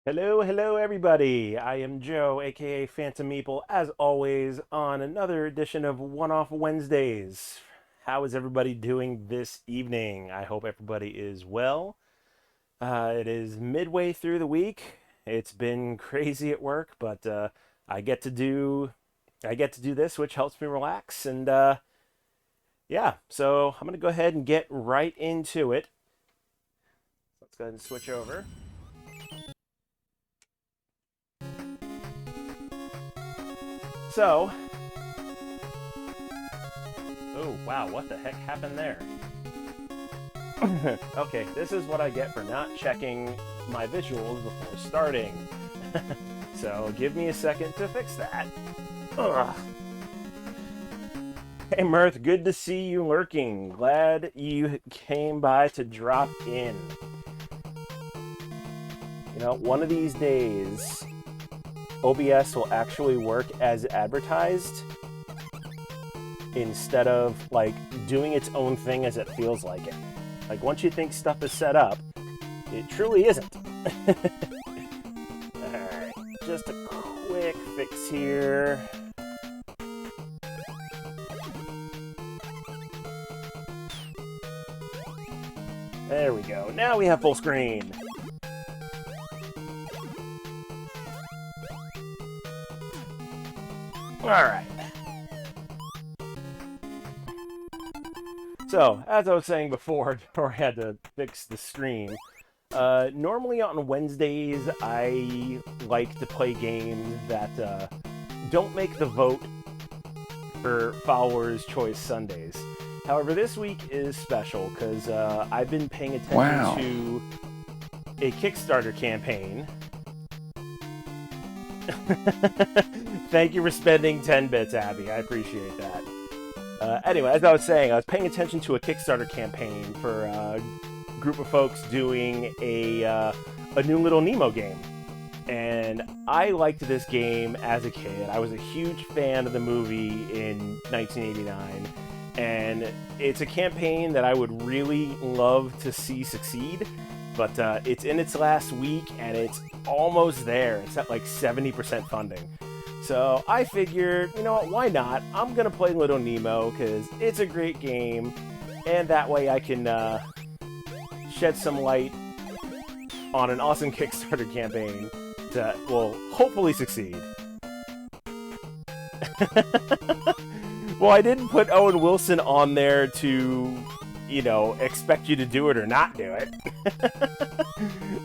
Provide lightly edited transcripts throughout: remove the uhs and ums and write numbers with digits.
Hello, hello, everybody. I am Joe, aka Phantom Meeple, as always, on another edition of One Off Wednesdays. How is everybody doing this evening? I hope everybody is well. It is midway through the week. It's been crazy at work, but I get to do I get to do this, which helps me relax. And yeah, so I'm gonna go ahead and get right into it. Let's go ahead and switch over. So, oh wow, what the heck happened there? Okay, this is what I get for not checking my visuals before starting. So give me a second to fix that. Ugh. Hey Mirth, good to see you lurking. Glad you came by to drop in. You know, one of these days, OBS will actually work as advertised instead of like doing its own thing as it feels like it. Like once you think stuff is set up, it truly isn't. Alright, just a quick fix here. There we go. Now we have full screen. Alright. So, as I was saying before I had to fix the stream, normally on Wednesdays I like to play games that don't make the vote for Followers' Choice Sundays. However, this week is special because I've been paying attention to a Kickstarter campaign. Thank you for spending 10 bits, Abby. I appreciate that. Anyway, as I was saying, I was paying attention to a Kickstarter campaign for a group of folks doing a new Little Nemo game. And I liked this game as a kid. I was a huge fan of the movie in 1989. And it's a campaign that I would really love to see succeed. But it's in its last week, and it's almost there. It's at like 70% funding. So I figured, you know what, why not? I'm going to play Little Nemo because it's a great game, and that way I can shed some light on an awesome Kickstarter campaign that will hopefully succeed. Well, I didn't put Owen Wilson on there to, you know, expect you to do it or not do it.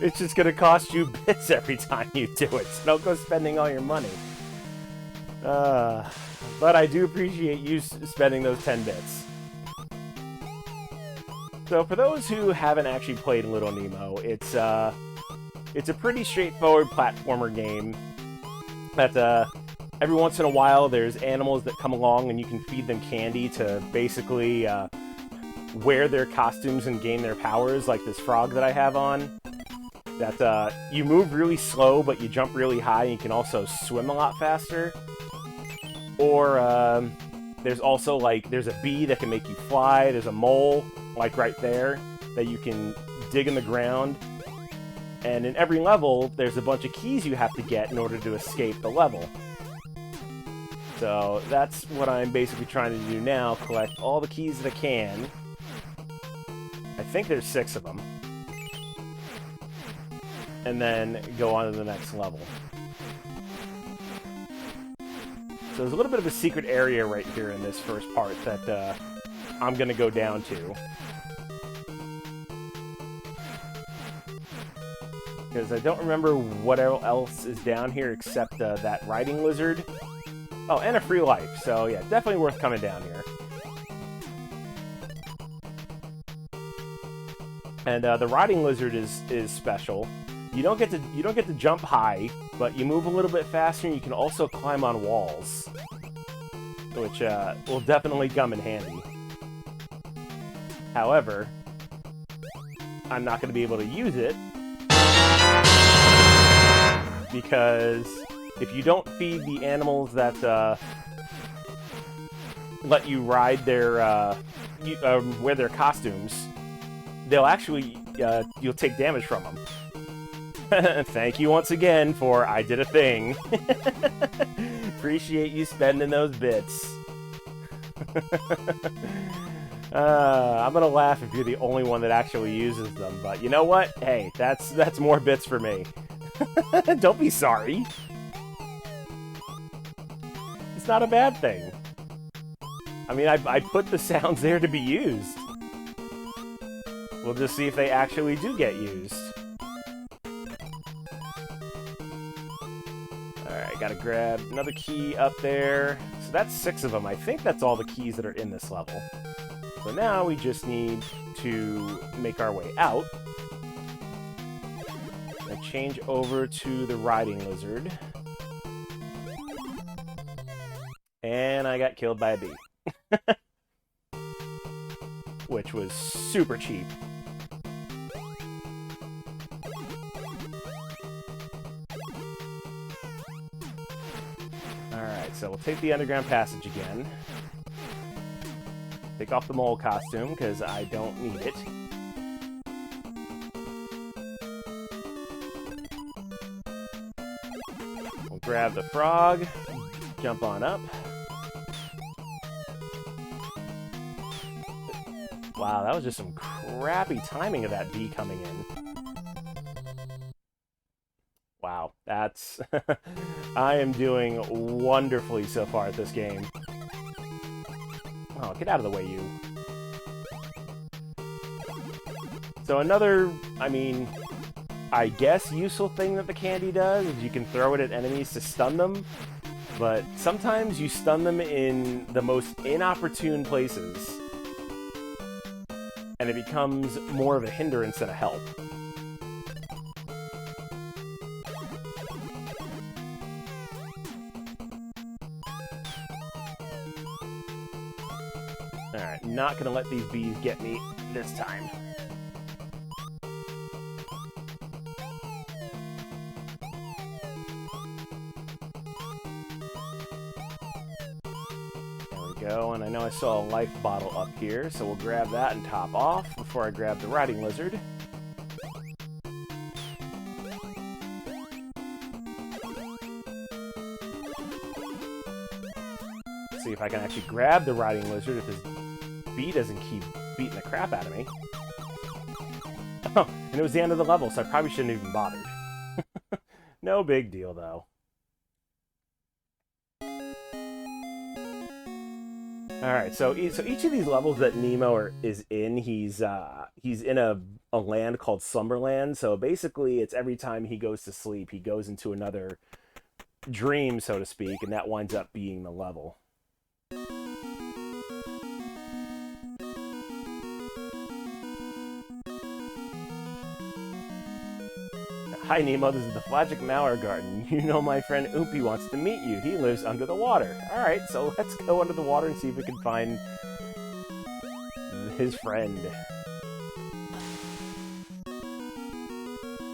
It's just going to cost you bits every time you do it, so don't go spending all your money. But I do appreciate you spending those 10 bits. So for those who haven't actually played Little Nemo, it's a pretty straightforward platformer game that every once in a while there's animals that come along and you can feed them candy to basically wear their costumes and gain their powers, like this frog that I have on. That you move really slow but you jump really high, and you can also swim a lot faster. Or there's also there's a bee that can make you fly. There's a mole, like right there, that you can dig in the ground. And in every level, there's a bunch of keys you have to get in order to escape the level. So that's what I'm basically trying to do now, collect all the keys that I can. I think there's 6 of them. And then go on to the next level. So there's a little bit of a secret area right here in this first part that I'm going to go down to. Because I don't remember what else is down here except that riding lizard. Oh, and a free life. So yeah, definitely worth coming down here. And the riding lizard is special. You don't get to jump high, but you move a little bit faster, and you can also climb on walls, which will definitely come in handy. However, I'm not going to be able to use it because if you don't feed the animals that let you ride their wear their costumes, they'll actually you'll take damage from them. Thank you once again for I did a thing. Appreciate you spending those bits. I'm gonna laugh if you're the only one that actually uses them, but you know what? Hey, that's more bits for me. Don't be sorry. It's not a bad thing. I mean, I put the sounds there to be used. We'll just see if they actually do get used. Alright, gotta grab another key up there. So that's 6 of them. I think that's all the keys that are in this level. So now we just need to make our way out. And change over to the riding lizard. And I got killed by a bee. Which was super cheap. Alright, so we'll take the underground passage again. Take off the mole costume, because I don't need it. We'll grab the frog, jump on up. Wow, that was just some crappy timing of that bee coming in. Wow, that's... I am doing wonderfully so far at this game. Oh, get out of the way, you. So another, I mean, I guess useful thing that the candy does is you can throw it at enemies to stun them, but sometimes you stun them in the most inopportune places, and it becomes more of a hindrance than a help. Alright, not gonna let these bees get me this time. There we go, and I know I saw a life bottle up here, so we'll grab that and top off before I grab the riding lizard. See if I can actually grab the riding lizard if this bee doesn't keep beating the crap out of me. Oh, and it was the end of the level, so I probably shouldn't have even bothered. No big deal, though. Alright, so each of these levels that Nemo is in, he's in a land called Slumberland, so basically it's every time he goes to sleep, he goes into another dream, so to speak, and that winds up being the level. Hi Nemo, this is the Flagic Mallard Garden. You know my friend Oompy wants to meet you. He lives under the water. Alright, so let's go under the water and see if we can find his friend.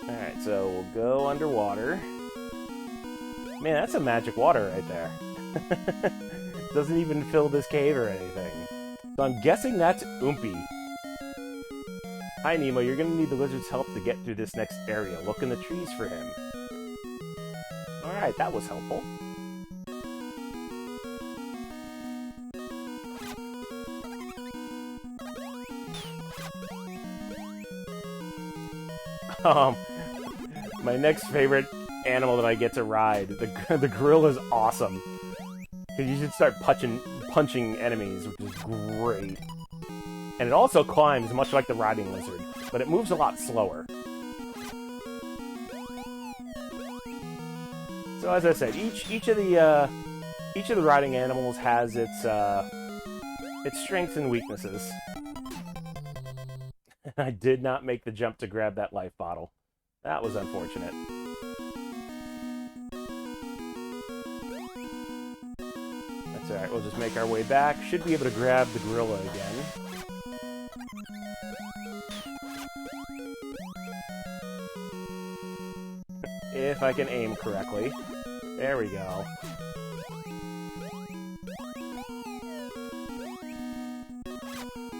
Alright, so we'll go underwater. Man, that's some magic water right there. Doesn't even fill this cave or anything. So I'm guessing that's Oompy. Hi Nemo, you're gonna need the lizard's help to get through this next area. Look in the trees for him. Alright, that was helpful. My next favorite animal that I get to ride, the gorilla, is awesome. Because you should start punching enemies, which is great. And it also climbs, much like the riding lizard, but it moves a lot slower. So as I said, each of the riding animals has its strengths and weaknesses. I did not make the jump to grab that life bottle. That was unfortunate. That's alright, we'll just make our way back. Should be able to grab the gorilla again. If I can aim correctly. There we go.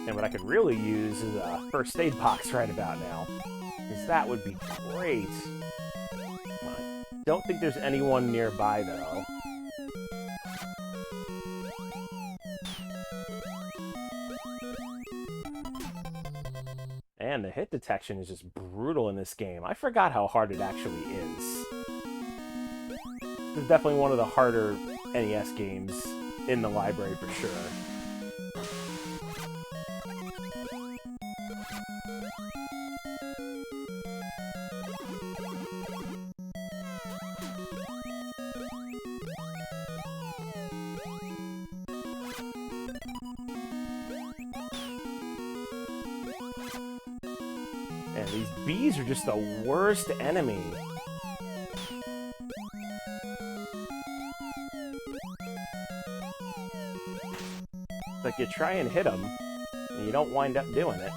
And what I could really use is a first aid box right about now. Because that would be great. don't think there's anyone nearby, though. And the hit detection is just brutal in this game. I forgot how hard it actually is. This is definitely one of the harder NES games in the library for sure. And these bees are just the worst enemy. Like, you try and hit them, and you don't wind up doing it.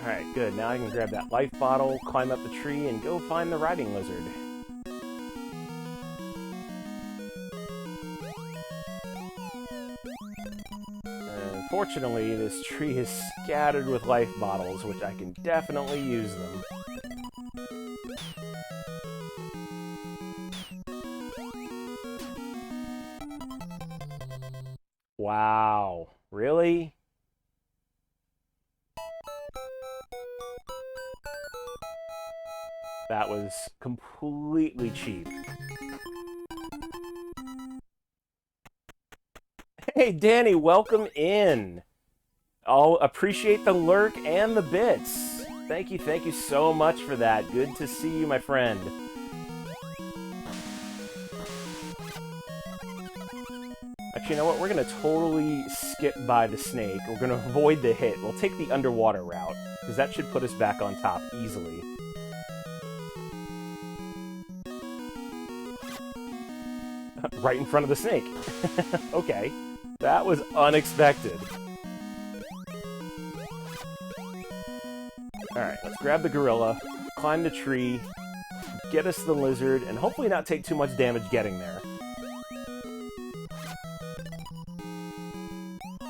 Alright, good. Now I can grab that life bottle, climb up the tree, and go find the riding lizard. Unfortunately, this tree is scattered with life bottles, which I can definitely use them. Wow, really? That was completely cheap. Hey, Danny, welcome in. I'll appreciate the lurk and the bits. Thank you so much for that. Good to see you, my friend. Actually, you know what? We're going to totally skip by the snake. We're going to avoid the hit. We'll take the underwater route, because that should put us back on top easily. Right in front of the snake. Okay. That was unexpected. Alright, let's grab the gorilla, climb the tree, get us the lizard, and hopefully not take too much damage getting there.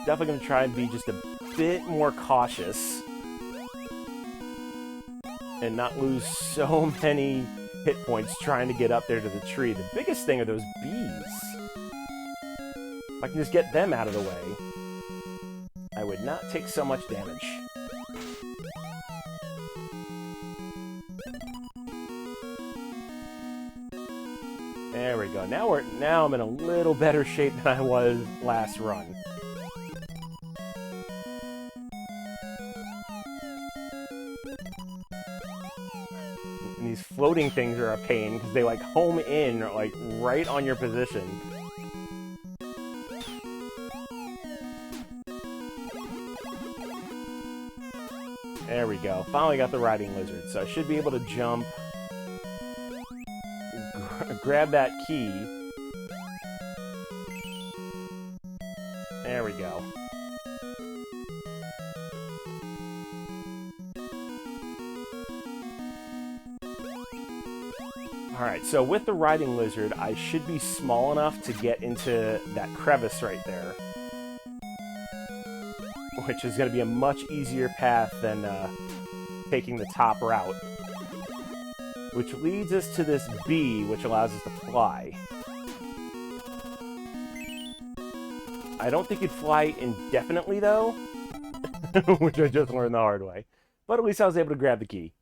Definitely going to try and be just a bit more cautious and not lose so many hit points trying to get up there to the tree. The biggest thing are those bees. If I can just get them out of the way, I would not take so much damage. There we go. Now I'm in a little better shape than I was last run. And these floating things are a pain because they like home in like right on your position. There we go. Finally got the riding lizard, so I should be able to jump, grab that key. There we go. Alright, so with the riding lizard, I should be small enough to get into that crevice right there, which is going to be a much easier path than taking the top route. Which leads us to this bee, which allows us to fly. I don't think you'd fly indefinitely, though, which I just learned the hard way. But at least I was able to grab the key.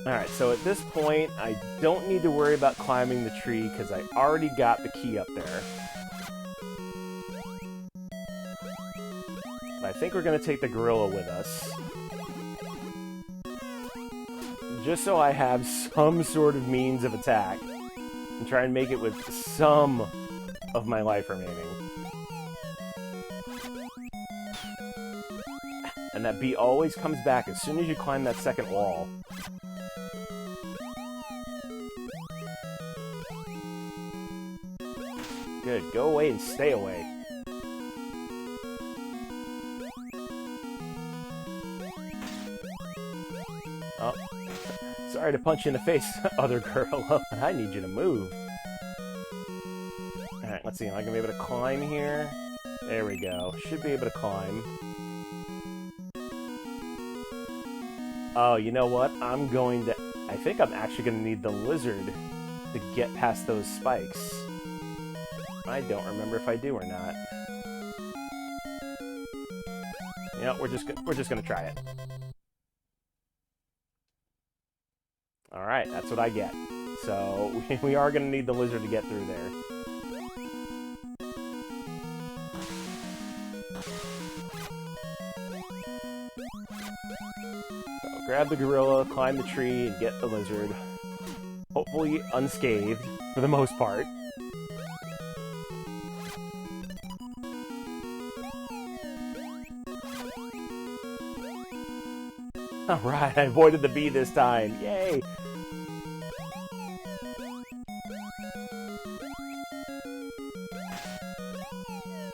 Alright, so at this point, I don't need to worry about climbing the tree because I already got the key up there. I think we're going to take the gorilla with us. Just so I have some sort of means of attack. And try and make it with some of my life remaining. And that bee always comes back as soon as you climb that second wall. Good, go away and stay away. Oh, sorry to punch you in the face, other gorilla, but I need you to move. Alright, let's see, am I gonna be able to climb here? There we go. Should be able to climb. Oh, you know what? I think I'm actually going to need the lizard to get past those spikes. I don't remember if I do or not. You know, we're just going to try it. Alright, that's what I get. So, we are going to need the lizard to get through there. So, grab the gorilla, climb the tree, and get the lizard. Hopefully unscathed, for the most part. Alright, I avoided the bee this time. Yay!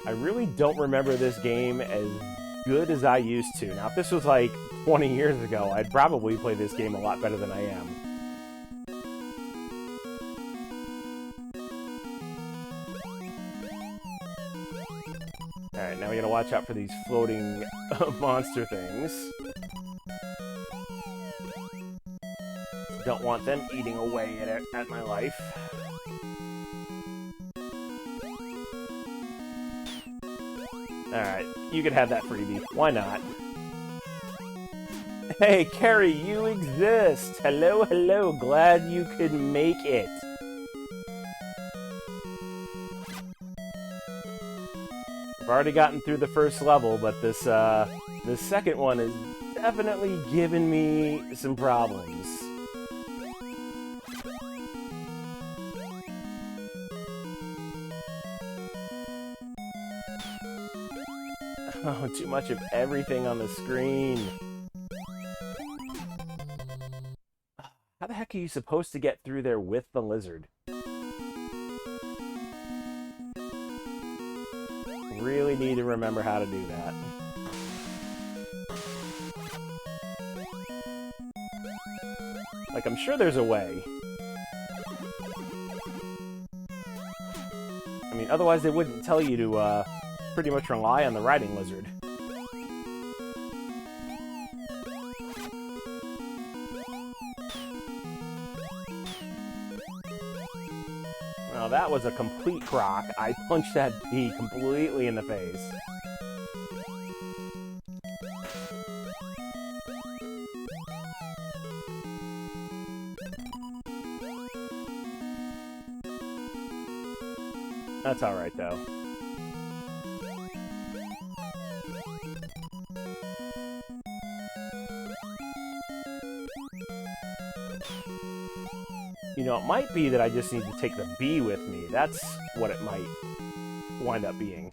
I really don't remember this game as good as I used to. Now, if this was like 20 years ago, I'd probably play this game a lot better than I am. Alright, now we gotta watch out for these floating monster things. Don't want them eating away at my life. Alright, you can have that freebie. Why not? Hey, Carrie, you exist! Hello, hello, glad you could make it. I've already gotten through the first level, but this second one is definitely giving me some problems. Oh, too much of everything on the screen. How the heck are you supposed to get through there with the lizard? Really need to remember how to do that. Like, I'm sure there's a way. I mean, otherwise they wouldn't tell you to, pretty much rely on the riding lizard. Well, that was a complete crock. I punched that bee completely in the face. That's alright, though. You know, it might be that I just need to take the bee with me. That's what it might wind up being.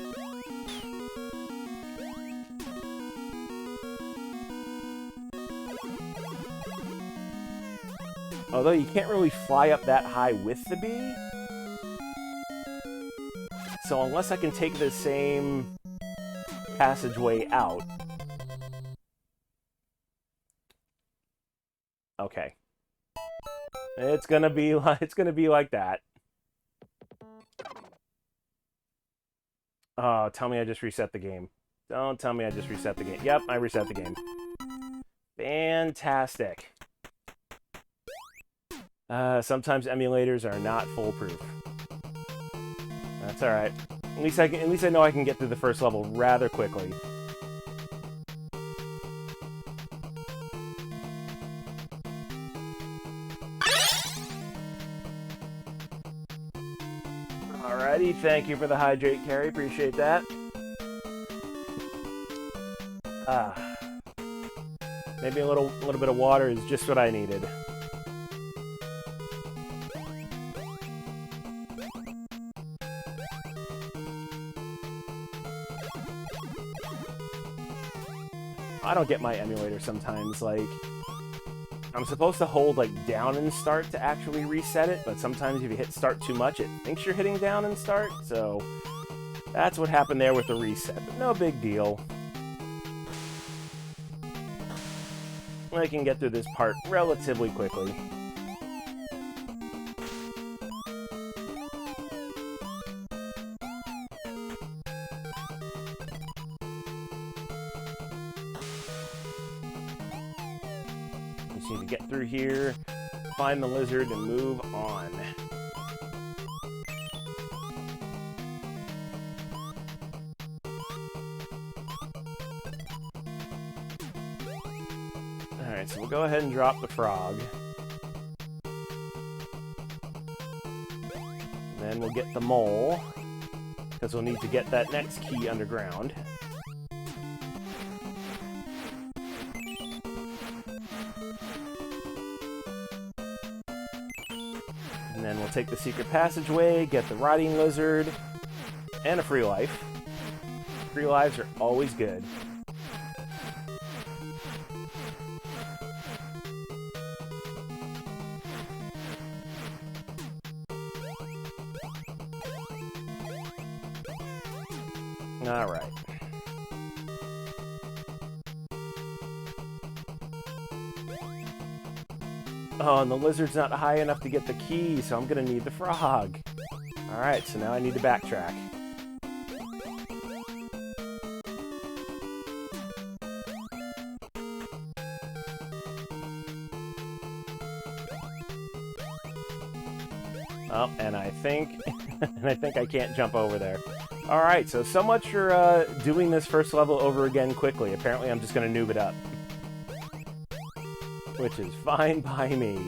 Although you can't really fly up that high with the bee. So unless I can take the same passageway out. Okay. It's gonna be like that. Oh, tell me I just reset the game. Don't tell me I just reset the game. Yep, I reset the game. Fantastic. Sometimes emulators are not foolproof. That's alright. At least I know I can get through the first level rather quickly. Alrighty, thank you for the hydrate, Carrie. Appreciate that. Maybe a little bit of water is just what I needed. I don't get my emulator sometimes, like, I'm supposed to hold, like, down and start to actually reset it, but sometimes if you hit start too much, it thinks you're hitting down and start, so that's what happened there with the reset, but no big deal. I can get through this part relatively quickly. just need to get through here, find the lizard, and move on. Alright, so we'll go ahead and drop the frog. Then we'll get the mole, because we'll need to get that next key underground. And then we'll take the secret passageway, get the riding lizard, and a free life. Free lives are always good. Alright. Oh, and the lizard's not high enough to get the key, so I'm gonna need the frog. Alright, so now I need to backtrack. Oh, and I think I can't jump over there. Alright, so much for doing this first level over again quickly. Apparently I'm just going to noob it up. Which is fine by me.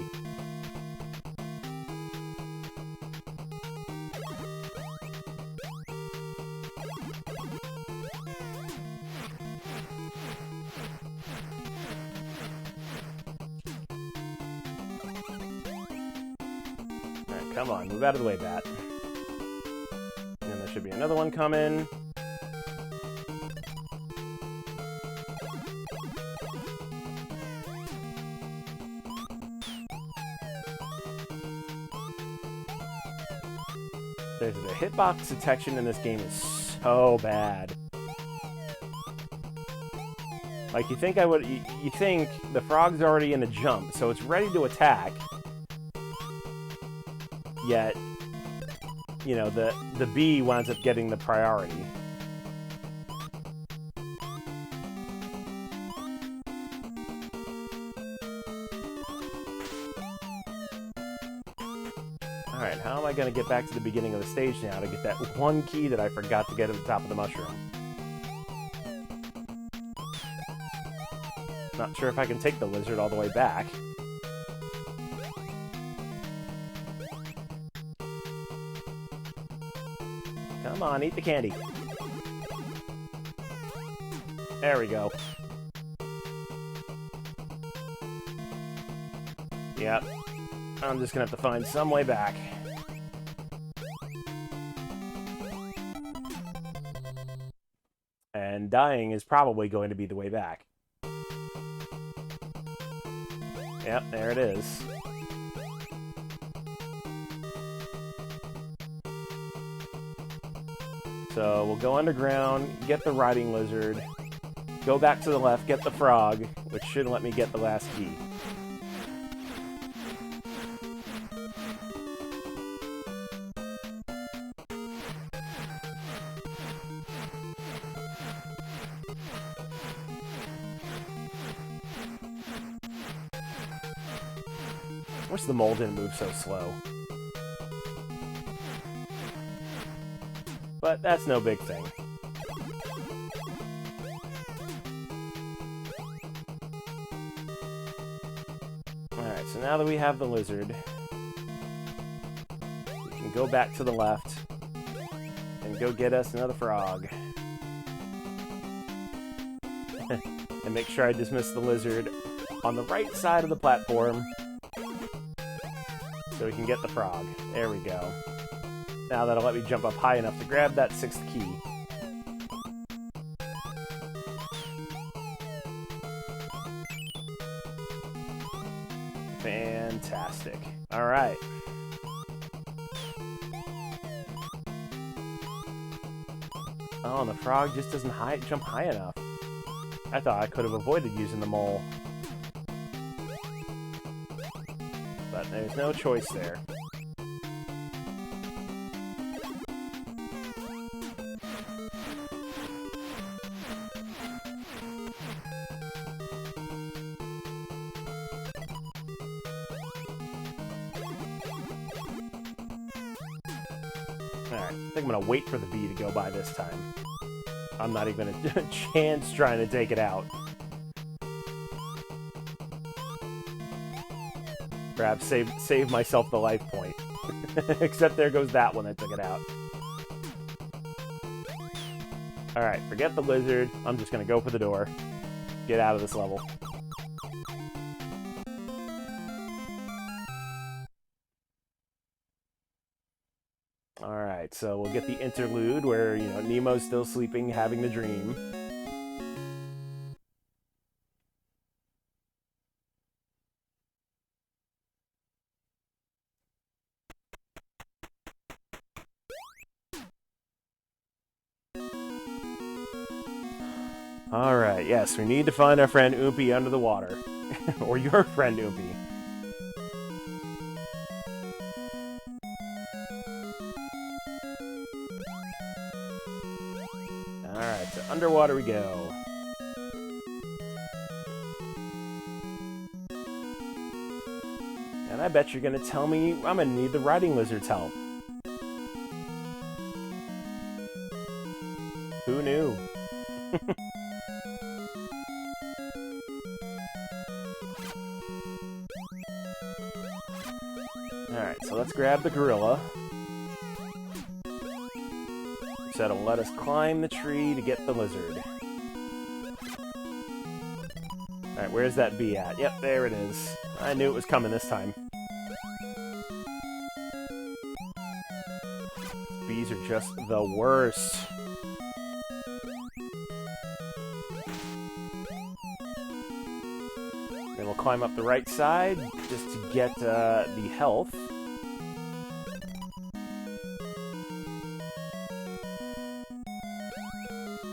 Alright, come on, move out of the way, Bat. Should be another one coming. The hitbox detection in this game is so bad. Like, you think the frog's already in a jump, so it's ready to attack. Yet, you know, the bee winds up getting the priority. Alright, how am I going to get back to the beginning of the stage now to get that one key that I forgot to get at the top of the mushroom? Not sure if I can take the lizard all the way back. Come on, eat the candy. There we go. Yep. I'm just gonna have to find some way back. And dying is probably going to be the way back. Yep, there it is. So we'll go underground, get the riding lizard, go back to the left, get the frog, which should let me get the last key. I wish the mole didn't move so slow. But that's no big thing. Alright, so now that we have the lizard, we can go back to the left and go get us another frog. And make sure I dismiss the lizard on the right side of the platform so we can get the frog. There we go. Now that'll let me jump up high enough to grab that 6th key. Fantastic. Alright. Oh, and the frog just doesn't jump high enough. I thought I could have avoided using the mole. But there's no choice there. Alright, I think I'm gonna wait for the bee to go by this time. I'm not even a chance trying to take it out. Perhaps save myself the life point. Except there goes that one that took it out. Alright, forget the lizard. I'm just gonna go for the door. Get out of this level. Alright, so we'll get the interlude where, you know, Nemo's still sleeping, having the dream. Alright, yes, we need to find our friend Oompy under the water. Or your friend Oompy. Alright, so underwater we go. And I bet you're gonna tell me I'm gonna need the riding lizard's help. Who knew? Alright, so let's grab the gorilla. So it'll let us climb the tree to get the lizard. Alright, where's that bee at? Yep, there it is. I knew it was coming this time. Bees are just the worst. Then we'll climb up the right side just to get the health.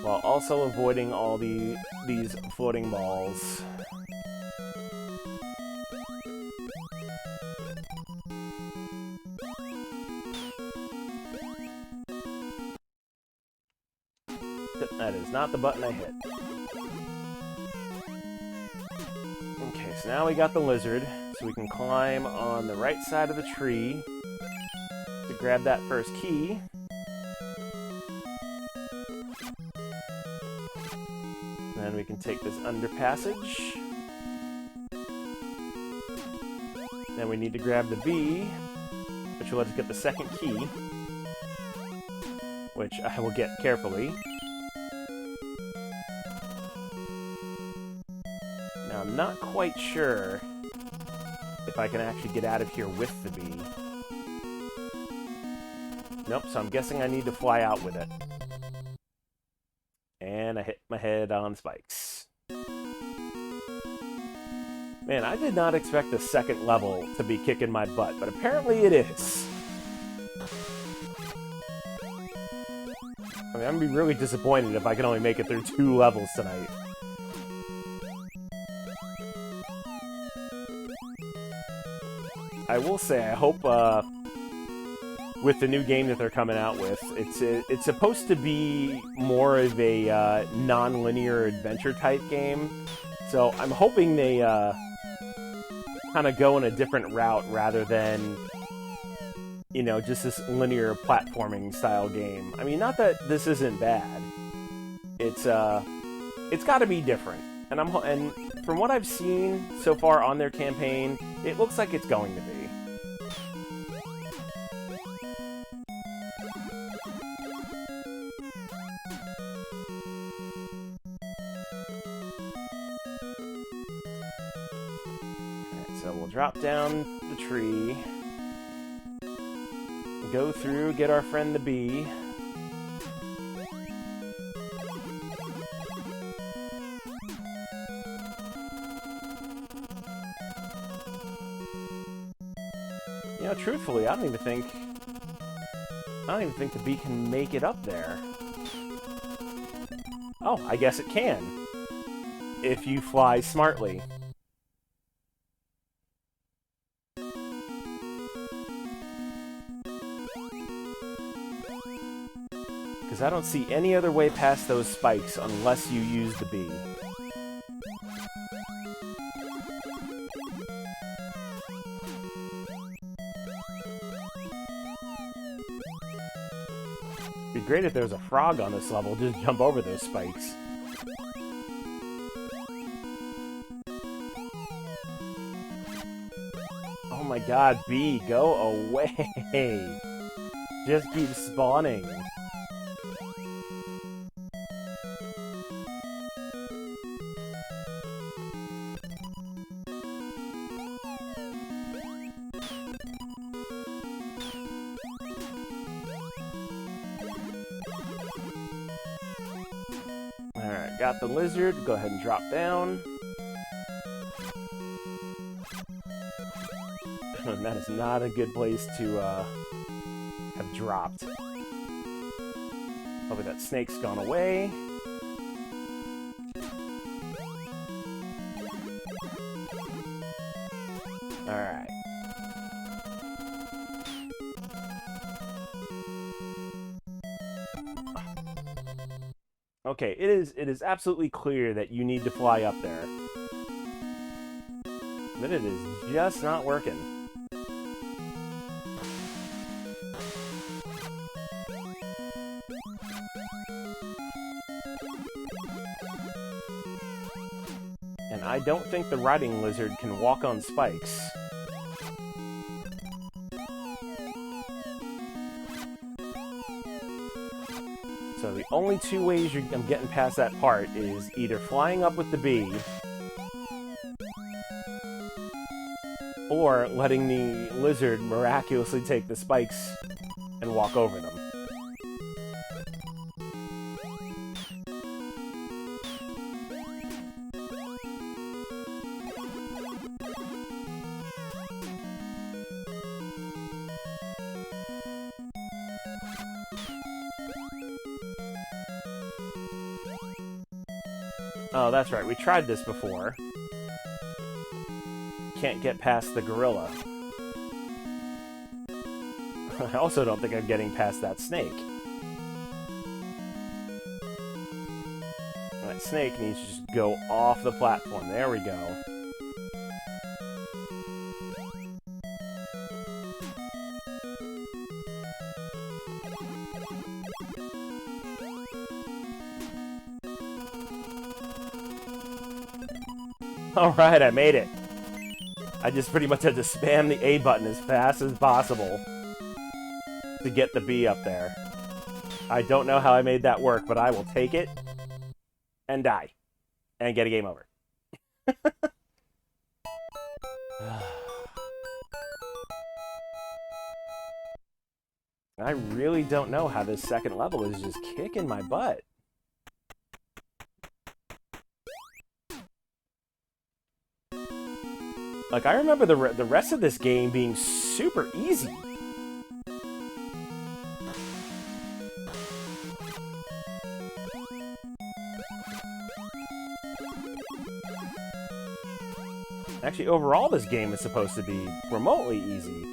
While also avoiding all these floating balls. That is not the button I hit. Okay, so now we got the lizard, so we can climb on the right side of the tree to grab that first key. Then we can take this underpassage. Then we need to grab the bee, which will let us get the second key, which I will get carefully. Now, I'm not quite sure if I can actually get out of here with the bee. Nope, so I'm guessing I need to fly out with it. And I hit my head on spikes. Man, I did not expect the second level to be kicking my butt, but apparently it is. I mean, I'm gonna be really disappointed if I can only make it through 2 levels tonight. I will say, I hope, with the new game that they're coming out with, it's supposed to be more of a non-linear adventure type game. So I'm hoping they kind of go in a different route rather than, you know, just this linear platforming style game. I mean, not that this isn't bad. It's got to be different, and from what I've seen so far on their campaign, it looks like it's going to be. So we'll drop down the tree, go through, get our friend the bee. You know, truthfully, I don't even think the bee can make it up there. Oh, I guess it can, if you fly smartly. Because I don't see any other way past those spikes unless you use the bee. great if there was a frog on this level. Just jump over those spikes. Oh my god, B, go away! Just keep spawning. Alright, got the lizard. Go ahead and drop down. That is not a good place to have dropped. Hopefully that snake's gone away. Alright. Okay, it is absolutely clear that you need to fly up there. But it is just not working. And I don't think the riding lizard can walk on spikes. So the only two ways I'm getting past that part is either flying up with the bee or letting the lizard miraculously take the spikes and walk over them. Oh, that's right. We tried this before. Can't get past the gorilla. I also don't think I'm getting past that snake. That snake needs to just go off the platform. There we go. Alright, I made it. I just pretty much had to spam the A button as fast as possible to get the B up there. I don't know how I made that work, but I will take it and die and get a game over. I really don't know how this second level is just kicking my butt. Like, I remember the rest of this game being super easy. Actually, overall, this game is supposed to be remotely easy.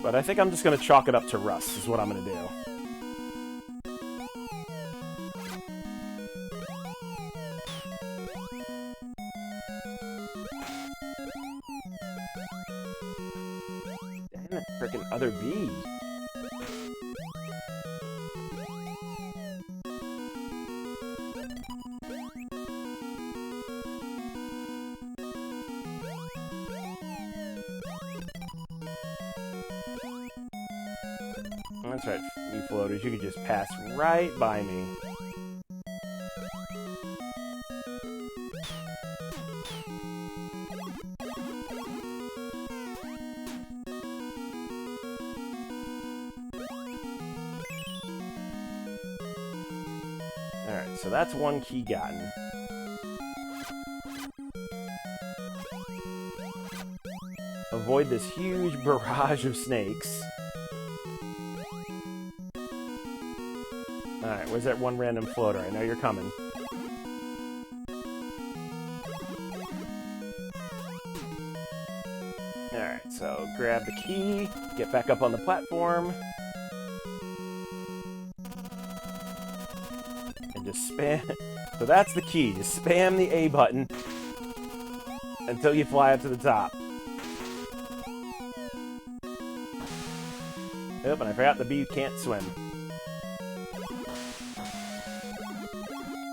But I think I'm just going to chalk it up to rust, is what I'm going to do. Frickin' other bee. That's right, you floaters, you could just pass right by me. Alright, so that's one key gotten. Avoid this huge barrage of snakes. Alright, where's that one random floater? I know you're coming. Alright, so grab the key, get back up on the platform. Just spam. So that's the key. Just spam the A button until you fly up to the top. Yep, and I forgot the bee can't swim.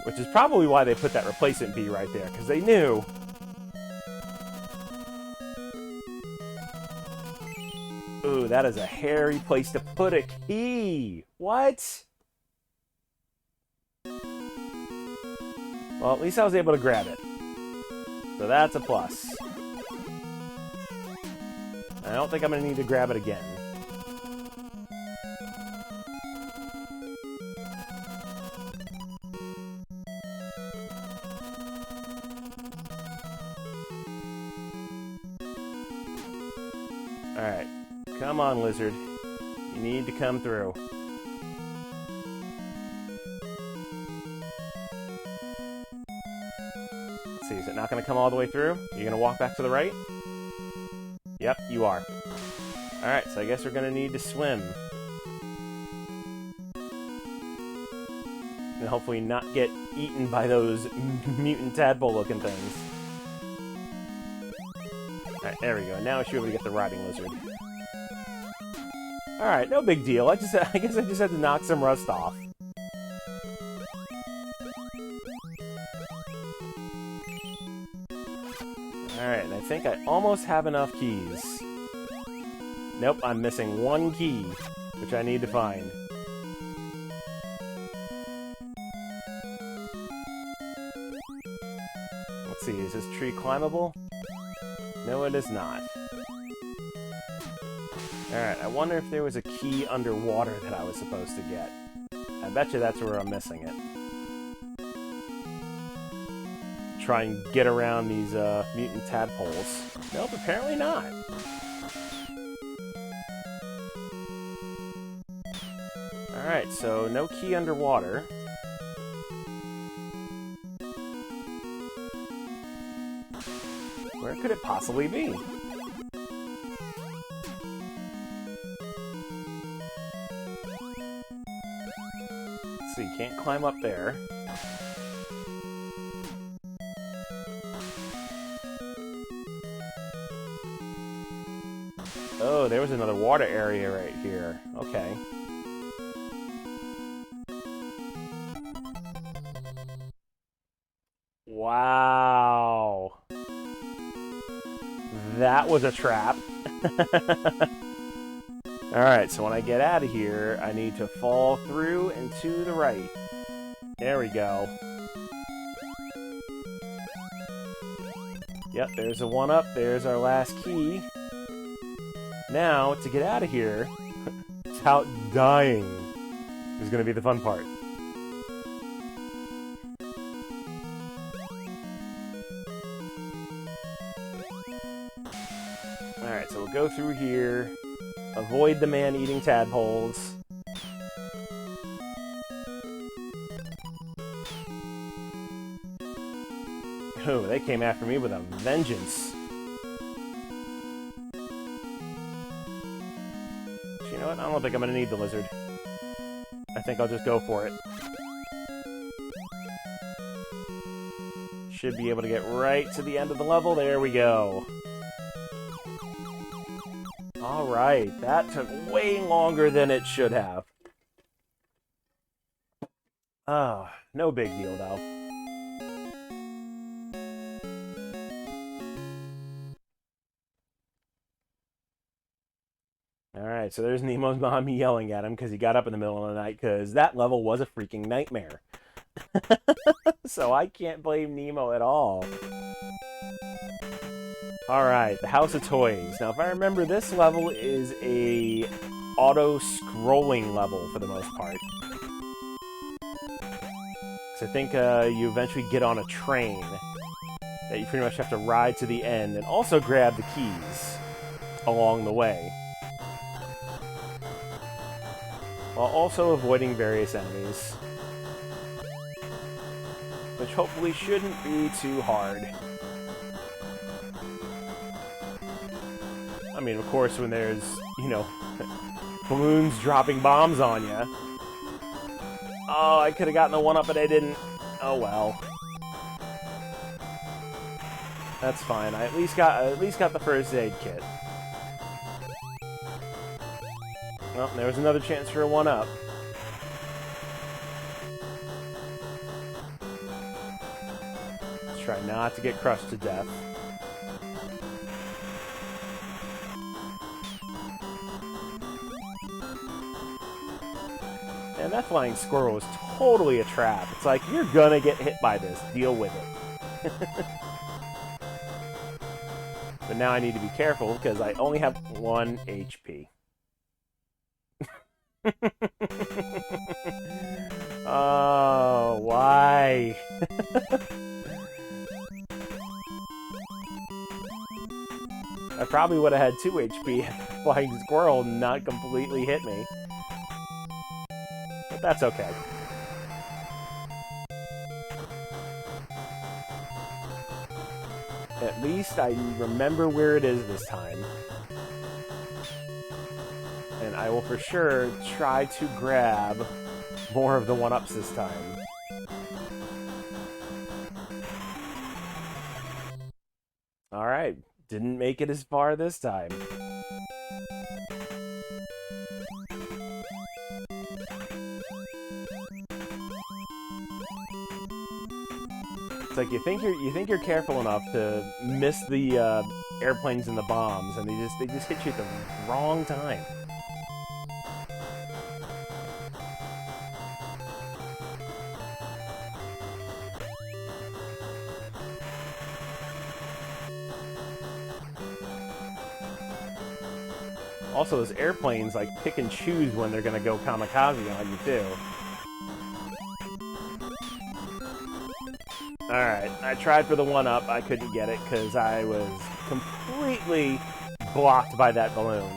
Which is probably why they put that replacement bee right there, because they knew. Ooh, that is a hairy place to put a key. What? Well, at least I was able to grab it. So that's a plus. I don't think I'm going to need to grab it again. Alright. Come on, lizard. You need to come through. Let's see, is it not going to come all the way through? You're going to walk back to the right? Yep, you are. Alright, so I guess we're going to need to swim. And hopefully not get eaten by those mutant tadpole-looking things. Alright, there we go. Now I should be able to get the riding lizard. Alright, no big deal. I guess I just had to knock some rust off. Alright, and I think I almost have enough keys. Nope, I'm missing one key, which I need to find. Let's see, is this tree climbable? No, it is not. Alright, I wonder if there was a key underwater that I was supposed to get. I bet you that's where I'm missing it. Try and get around these mutant tadpoles. Nope, apparently not. Alright, so no key underwater. Where could it possibly be? Let's see, can't climb up there. Oh, there was another water area right here. Okay. Wow. That was a trap. Alright, so when I get out of here, I need to fall through and to the right. There we go. Yep, there's a 1-up. There's our last key. Now, to get out of here, without dying is going to be the fun part. Alright, so we'll go through here, avoid the man-eating tadpoles. Oh, they came after me with a vengeance. You know what? I don't think I'm going to need the lizard. I think I'll just go for it. Should be able to get right to the end of the level. There we go. Alright, that took way longer than it should have. Oh, no big deal though. Alright, so there's Nemo's mom yelling at him because he got up in the middle of the night because that level was a freaking nightmare. So I can't blame Nemo at all. Alright, the House of Toys. Now, if I remember, this level is a auto-scrolling level for the most part. So I think you eventually get on a train that you pretty much have to ride to the end and also grab the keys along the way, while also avoiding various enemies, which hopefully shouldn't be too hard. I mean, of course, when there's, you know, balloons dropping bombs on you. Oh, I could have gotten the 1-up, but I didn't. Oh well. That's fine. I at least got the first aid kit. Well, there was another chance for a 1-up. Let's try not to get crushed to death. And that flying squirrel was totally a trap. It's like, you're gonna get hit by this. Deal with it. But now I need to be careful because I only have 1 HP. Oh, why? I probably would have had 2 HP if the flying squirrel not completely hit me. But that's okay. At least I remember where it is this time. And I will for sure try to grab more of the 1-ups this time. Alright, didn't make it as far this time. It's like you think you're careful enough to miss the airplanes and the bombs, and they just hit you at the wrong time. Also, those airplanes like pick and choose when they're gonna go kamikaze on you too. Alright, I tried for the 1-up. I couldn't get it because I was completely blocked by that balloon.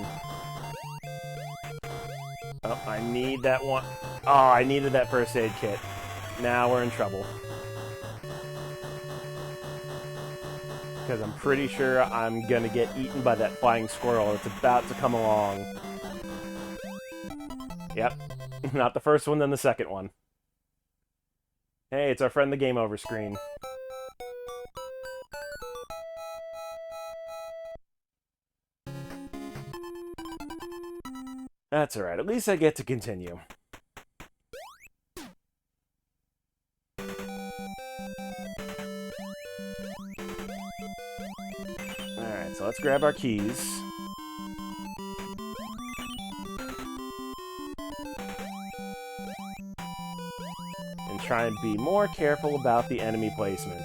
Oh, I need that one. Oh, I needed that first aid kit. Now we're in trouble. Because I'm pretty sure I'm gonna get eaten by that flying squirrel that's about to come along. Yep. Not the first one, then the second one. Hey, it's our friend the Game Over screen. That's alright, at least I get to continue. Alright, so let's grab our keys. Try and be more careful about the enemy placement.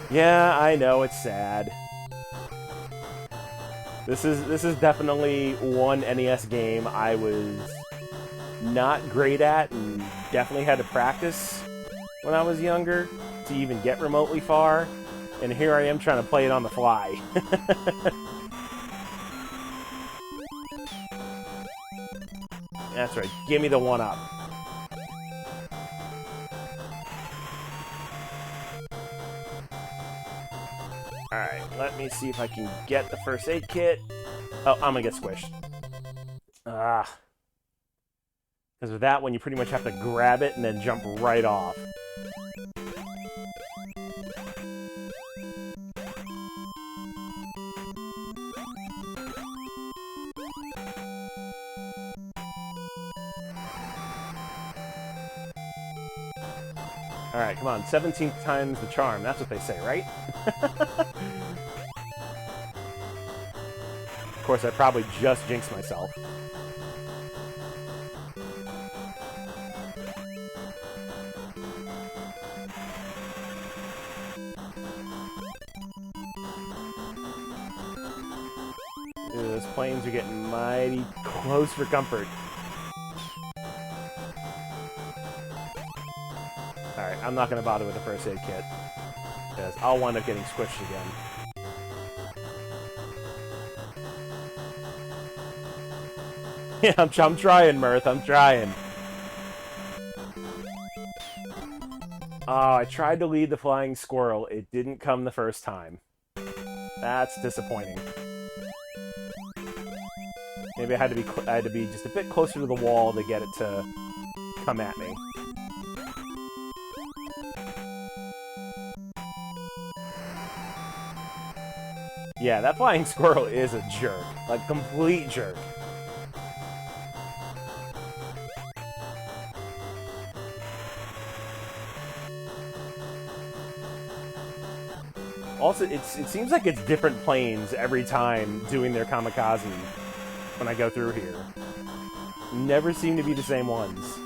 Yeah, I know, it's sad. This is definitely one NES game I was not great at and definitely had to practice when I was younger to even get remotely far. And here I am trying to play it on the fly. That's right, give me the 1-up. Alright, let me see if I can get the first aid kit. Oh, I'm gonna get squished. Ah. Because with that one, you pretty much have to grab it and then jump right off. Alright, come on. 17th time's the charm. That's what they say, right? Of course, I probably just jinxed myself. Ew, those planes are getting mighty close for comfort. Alright, I'm not going to bother with the first aid kit, because I'll wind up getting squished again. Yeah, I'm trying, Mirth, I'm trying. Oh, I tried to lead the flying squirrel. It didn't come the first time. That's disappointing. Maybe I had to be just a bit closer to the wall to get it to come at me. Yeah, that flying squirrel is a jerk. Like, complete jerk. Also, it seems like it's different planes every time doing their kamikaze when I go through here. Never seem to be the same ones.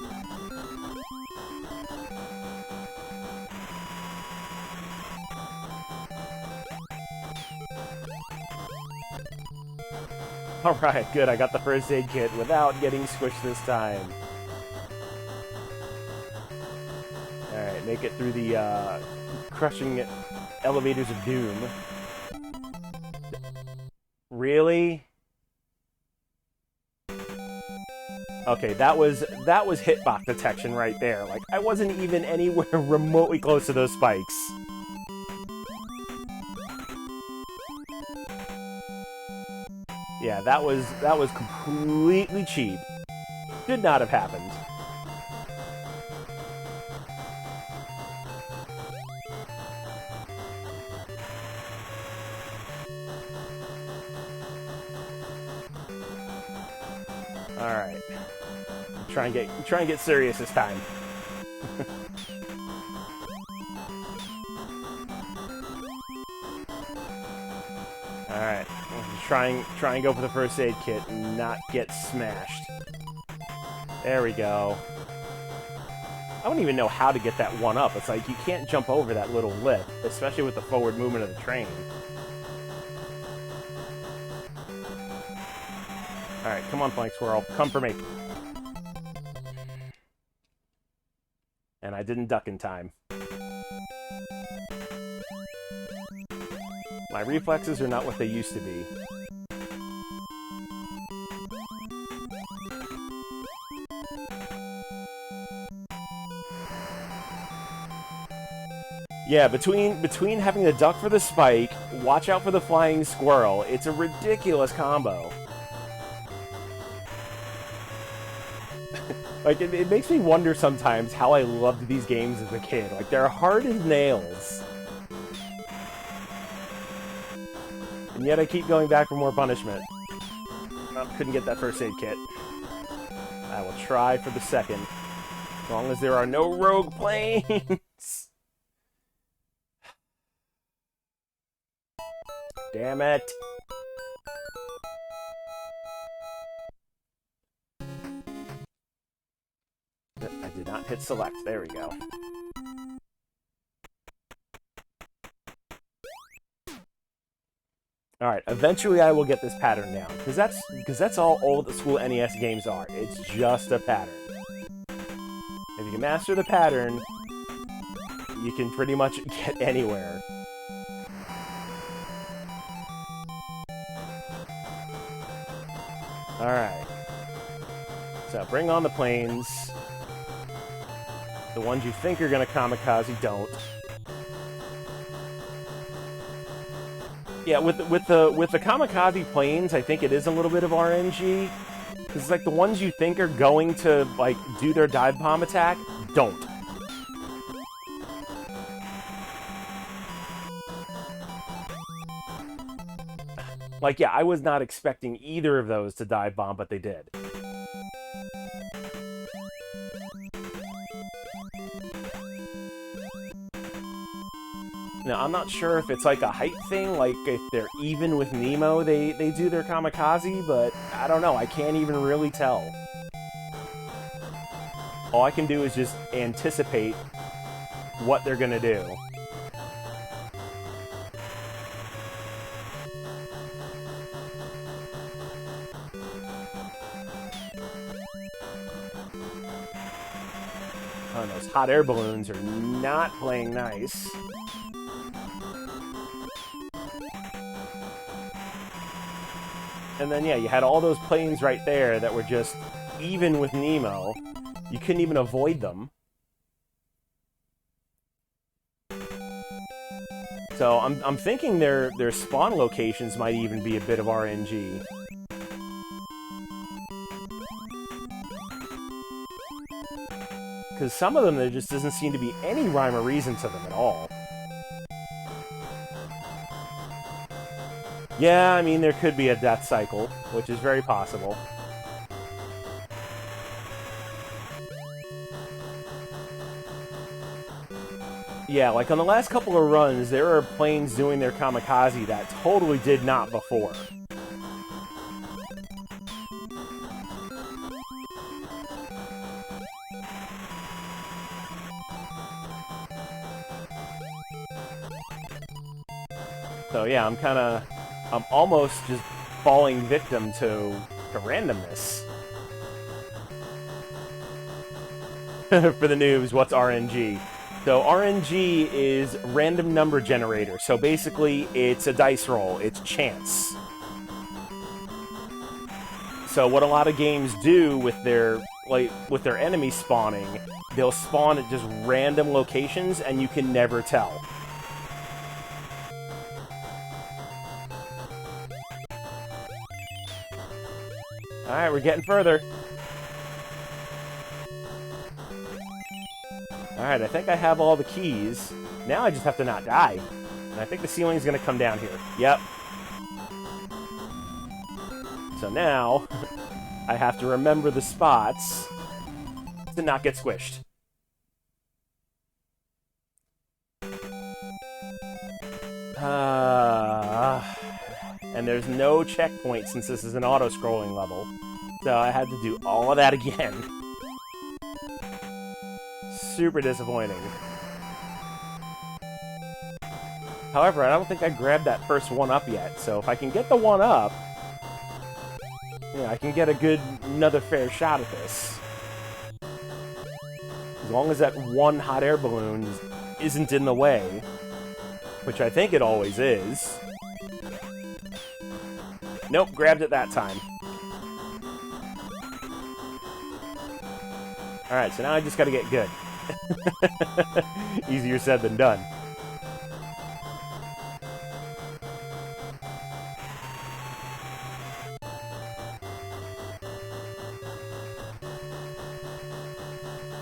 Alright, good. I got the first aid kit without getting squished this time. Alright, make it through the crushing elevators of doom. Really? Okay, that was hitbox detection right there. Like, I wasn't even anywhere remotely close to those spikes. Yeah, that was completely cheap. Should not have happened. All right. Try and get serious this time. All right. Try and go for the first aid kit and not get smashed. There we go. I don't even know how to get that one up. It's like you can't jump over that little lip, especially with the forward movement of the train. Alright, come on, Flank Squirrel. Come for me. And I didn't duck in time. My reflexes are not what they used to be. Yeah, between having to duck for the spike, watch out for the flying squirrel, it's a ridiculous combo. Like, it makes me wonder sometimes how I loved these games as a kid. Like, they're hard as nails. And yet I keep going back for more punishment. Oh, couldn't get that first aid kit. I will try for the second. As long as there are no rogue planes. Damn it. I did not hit select. There we go. Alright, eventually I will get this pattern down. Because that's all old school NES games are. It's just a pattern. If you can master the pattern, you can pretty much get anywhere. Alright. So, bring on the planes. The ones you think are gonna kamikaze don't. Yeah, with the kamikaze planes, I think it is a little bit of RNG. Because it's like the ones you think are going to, like, do their dive bomb attack, don't. Like, yeah, I was not expecting either of those to dive bomb, but they did. Now, I'm not sure if it's like a height thing, like if they're even with Nemo, they do their kamikaze, but I don't know, I can't even really tell. All I can do is just anticipate what they're gonna do. Oh, those hot air balloons are not playing nice. And then, yeah, you had all those planes right there that were just even with Nemo. You couldn't even avoid them. So I'm thinking their spawn locations might even be a bit of RNG. Because some of them, there just doesn't seem to be any rhyme or reason to them at all. Yeah, I mean, there could be a death cycle, which is very possible. Yeah, like on the last couple of runs, there are planes doing their kamikaze that totally did not before. So yeah, I'm almost just falling victim to randomness. For the noobs, what's RNG? So RNG is random number generator. So basically, it's a dice roll. It's chance. So what a lot of games do with their enemy spawning, they'll spawn at just random locations, and you can never tell. Alright, we're getting further. Alright, I think I have all the keys. Now I just have to not die. And I think the ceiling's gonna come down here. Yep. So now, I have to remember the spots to not get squished. And there's no checkpoint since this is an auto-scrolling level. So I had to do all of that again. Super disappointing. However, I don't think I grabbed that first one-up yet. So if I can get the one-up, yeah, I can get another fair shot at this. As long as that one hot air balloon isn't in the way, which I think it always is. Nope, grabbed it that time. Alright, so now I just gotta get good. Easier said than done.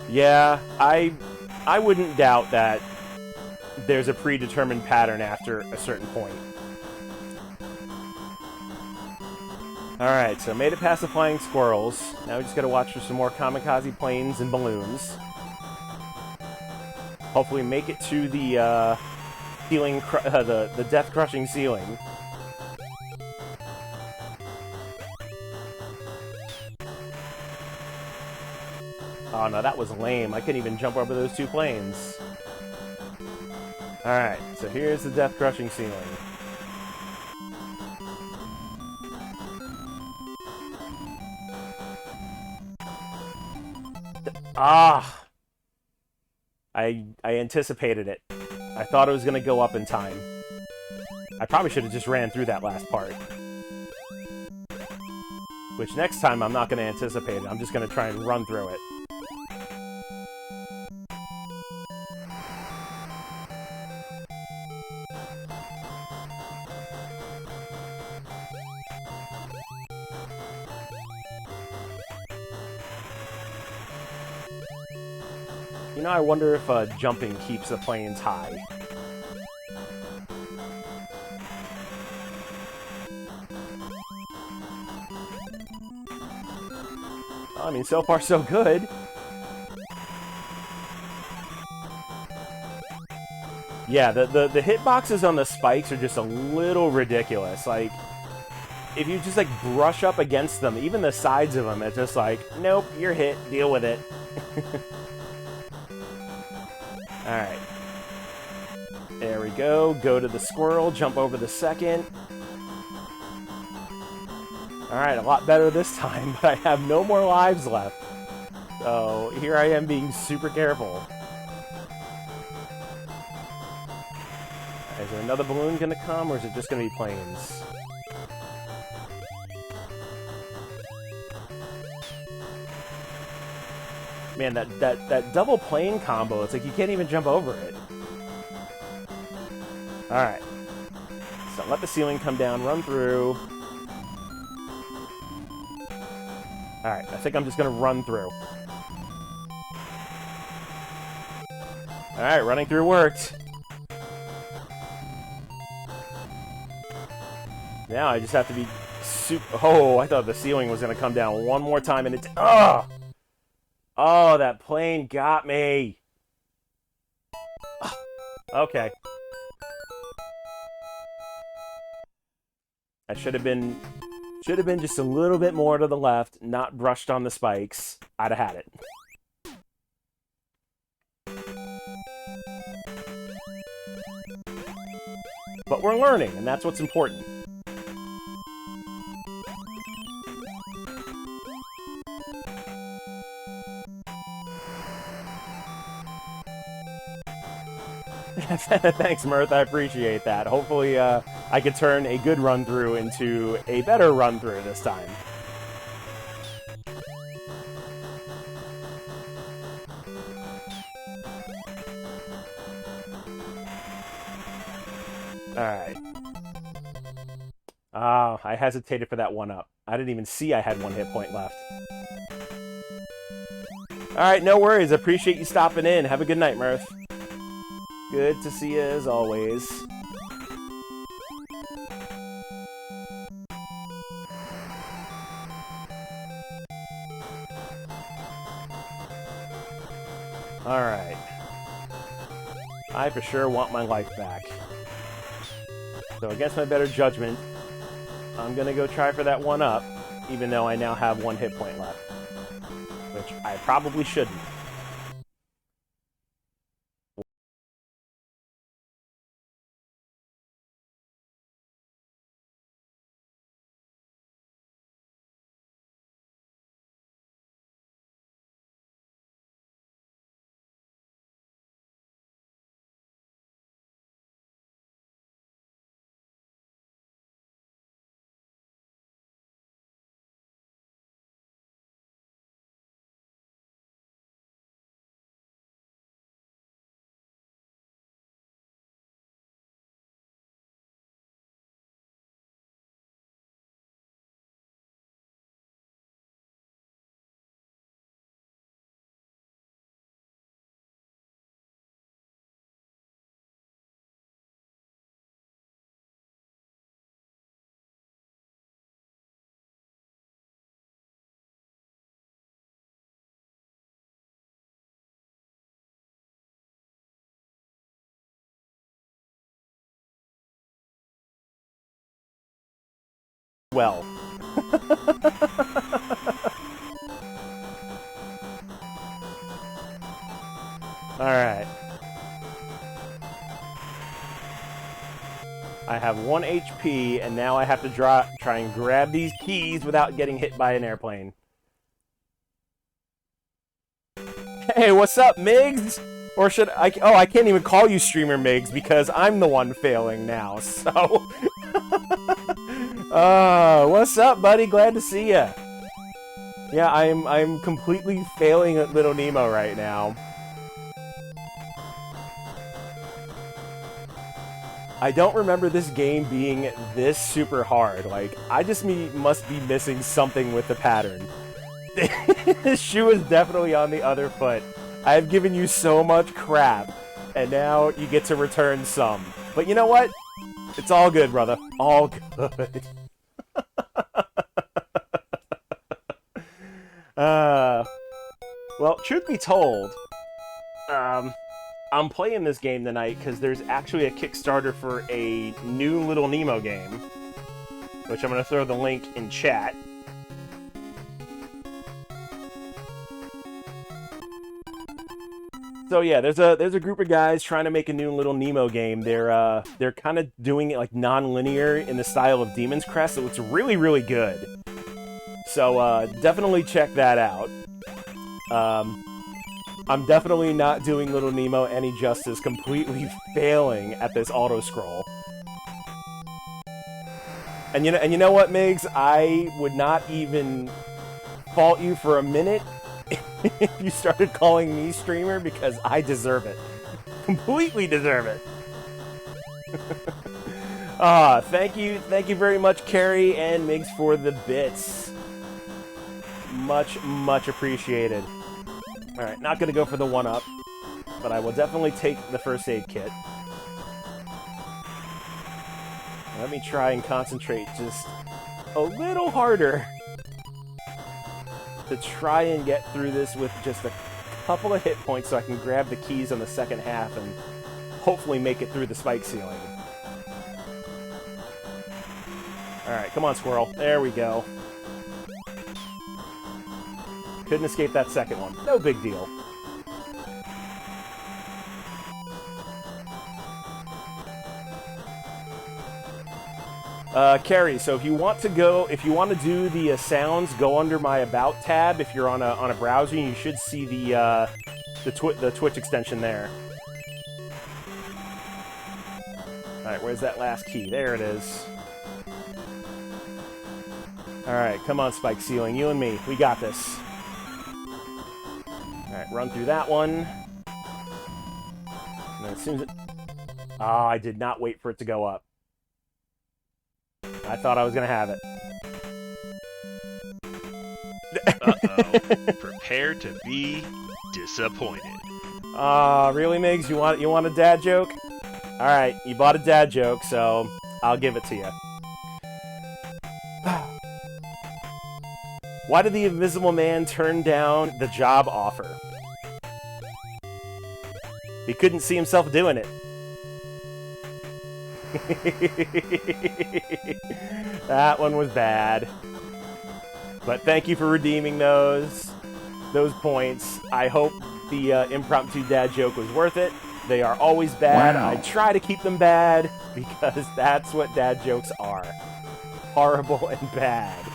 Yeah, I wouldn't doubt that there's a predetermined pattern after a certain point. Alright, so made it past the flying squirrels. Now we just gotta watch for some more kamikaze planes and balloons. Hopefully make it to the ceiling, the death-crushing ceiling. Oh no, that was lame. I couldn't even jump over those two planes. Alright, so here's the death-crushing ceiling. Ah! I anticipated it. I thought it was going to go up in time. I probably should have just ran through that last part. Which next time I'm not going to anticipate it. I'm just going to try and run through it. You know, I wonder if jumping keeps the planes high. I mean, so far so good. Yeah, the hitboxes on the spikes are just a little ridiculous. Like, if you just, like, brush up against them, even the sides of them, it's just like, nope, you're hit, deal with it. Alright. There we go. Go to the squirrel, jump over the second. Alright, a lot better this time, but I have no more lives left. So, here I am being super careful. Is there another balloon gonna come, or is it just gonna be planes? Man, that double plane combo, it's like you can't even jump over it. Alright. So let the ceiling come down, run through. Alright, I think I'm just gonna run through. Alright, running through worked. Now I just have to be super... Oh, I thought the ceiling was gonna come down one more time and it's... Ugh! Oh, that plane got me. Okay. I should have been just a little bit more to the left, not brushed on the spikes. I'd have had it. But we're learning, and that's what's important. Thanks, Mirth. I appreciate that. Hopefully, I could turn a good run-through into a better run-through this time. Alright. Ah, I hesitated for that one up. I didn't even see I had 1 hit point left. Alright, no worries. Appreciate you stopping in. Have a good night, Mirth. Good to see you as always. Alright. I for sure want my life back. So against my better judgment, I'm gonna go try for that one up, even though I now have 1 hit point left. Which I probably shouldn't. Well. Alright. I have 1 HP, and now I have to try and grab these keys without getting hit by an airplane. Hey, what's up, Migs? Or should I... Oh, I can't even call you Streamer Migs because I'm the one failing now, so... What's up, buddy? Glad to see ya. Yeah, I'm completely failing at Little Nemo right now. I don't remember this game being this super hard. Like, I just must be missing something with the pattern. This shoe is definitely on the other foot. I've given you so much crap, and now you get to return some. But you know what? It's all good, brother. All good. Well, truth be told, I'm playing this game tonight because there's actually a Kickstarter for a new Little Nemo game, which I'm going to throw the link in chat. So yeah, there's a group of guys trying to make a new Little Nemo game. They're kind of doing it like non-linear in the style of Demon's Crest, so it's really, really good. So definitely check that out. I'm definitely not doing Little Nemo any justice, completely failing at this auto-scroll. And you know what, Migs? I would not even fault you for a minute if you started calling me streamer, because I deserve it. Completely deserve it. Thank you very much, Carrie and Migs, for the bits. Much, much appreciated. Alright, not gonna go for the 1-up, but I will definitely take the first aid kit. Let me try and concentrate just a little harder to try and get through this with just a couple of hit points so I can grab the keys on the second half and hopefully make it through the spike ceiling. Alright, come on, squirrel. There we go. Couldn't escape that second one. No big deal. Carrie, so if you want to do the sounds, go under my About tab. If you're on a browser, you should see the Twitch extension there. Alright, where's that last key? There it is. Alright, come on, spike ceiling. You and me. We got this. Alright, run through that one. And then as soon as it... Oh, I did not wait for it to go up. I thought I was going to have it. Uh-oh. Prepare to be disappointed. Really, Migs? You want a dad joke? Alright, you bought a dad joke, so I'll give it to you. Why did the Invisible Man turn down the job offer? He couldn't see himself doing it. That one was bad. But thank you for redeeming those points. I hope the impromptu dad joke was worth it. They are always bad. Wow. I try to keep them bad because that's what dad jokes are. Horrible and bad.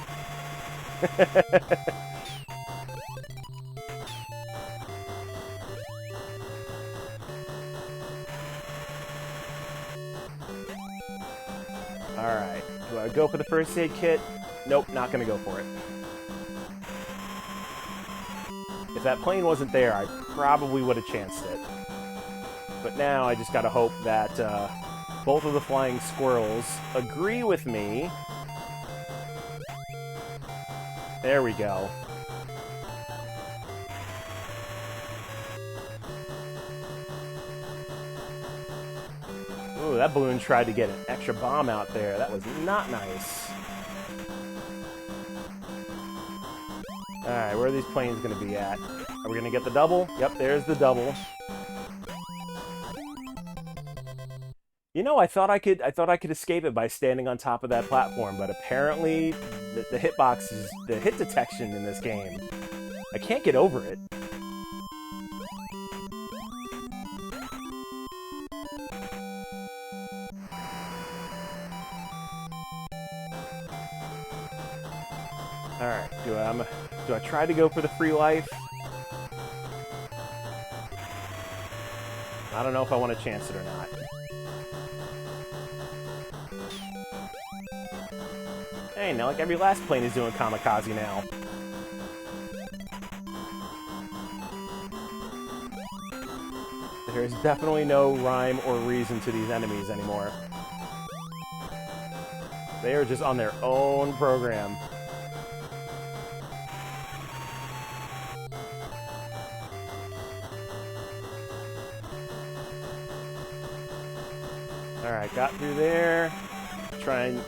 Alright, do I go for the first aid kit? Nope, not gonna go for it. If that plane wasn't there, I probably would have chanced it. But now I just gotta hope that both of the flying squirrels agree with me. There we go. Ooh, that balloon tried to get an extra bomb out there. That was not nice. Alright, where are these planes going to be at? Are we going to get the double? Yep, there's the double. You know, I thought I could escape it by standing on top of that platform, but apparently the hitboxes, the hit detection in this game, I can't get over it. Alright, do I try to go for the free life? I don't know if I want to chance it or not. Hey, now like every last plane is doing kamikaze now. There's definitely no rhyme or reason to these enemies anymore. They are just on their own program. Alright, got through there.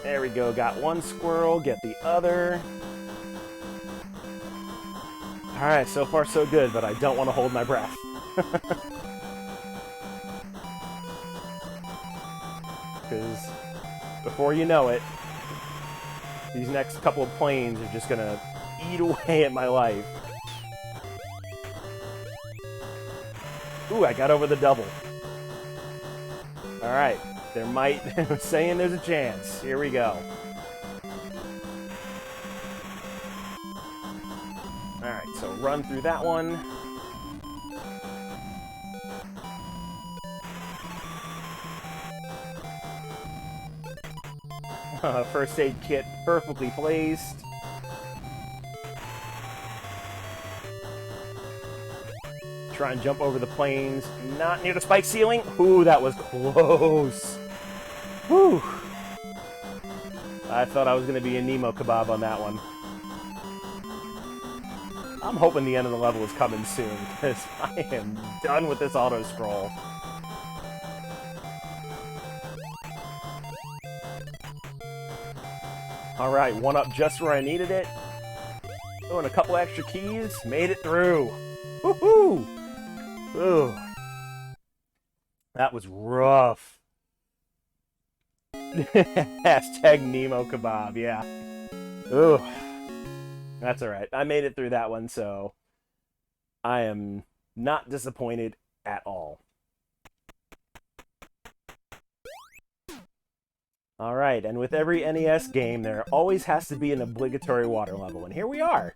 There we go, got one squirrel, get the other. Alright, so far so good, but I don't want to hold my breath. Because before you know it, these next couple of planes are just gonna eat away at my life. Ooh, I got over the double. Alright. There might... saying there's a chance. Here we go. Alright, so run through that one. First aid kit perfectly placed. Try and jump over the planes. Not near the spike ceiling. Ooh, that was close. Whew. I thought I was going to be a Nemo kebab on that one. I'm hoping the end of the level is coming soon, because I am done with this auto-scroll. Alright, one up just where I needed it. Oh, and a couple extra keys. Made it through. Woohoo! Ooh. That was rough. Hashtag Nemo kebab, yeah. Ooh. That's alright. I made it through that one, so I am not disappointed at all. Alright, and with every NES game, there always has to be an obligatory water level, and here we are!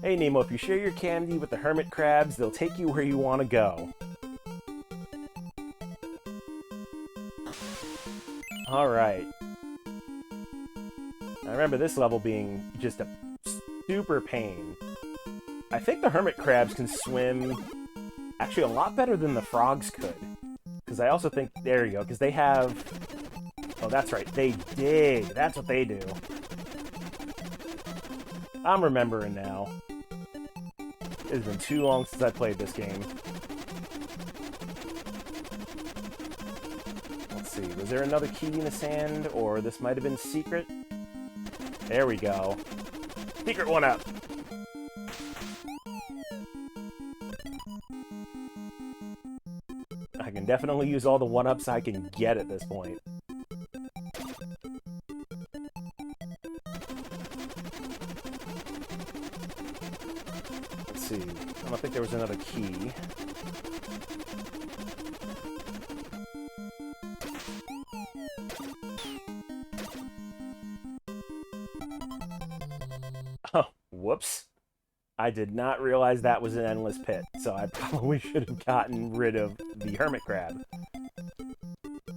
Hey Nemo, if you share your candy with the hermit crabs, they'll take you where you want to go. Alright. I remember this level being just a super pain. I think the hermit crabs can swim actually a lot better than the frogs could. Because I also think, there you go, because they have... Oh, that's right, they dig. That's what they do. I'm remembering now. It's been too long since I played this game. Let's see, was there another key in the sand, or this might have been secret? There we go. Secret one up! I can definitely use all the one-ups I can get at this point. Let's see. I don't think there was another key. Oh, whoops. I did not realize that was an endless pit, so I probably should have gotten rid of the hermit crab.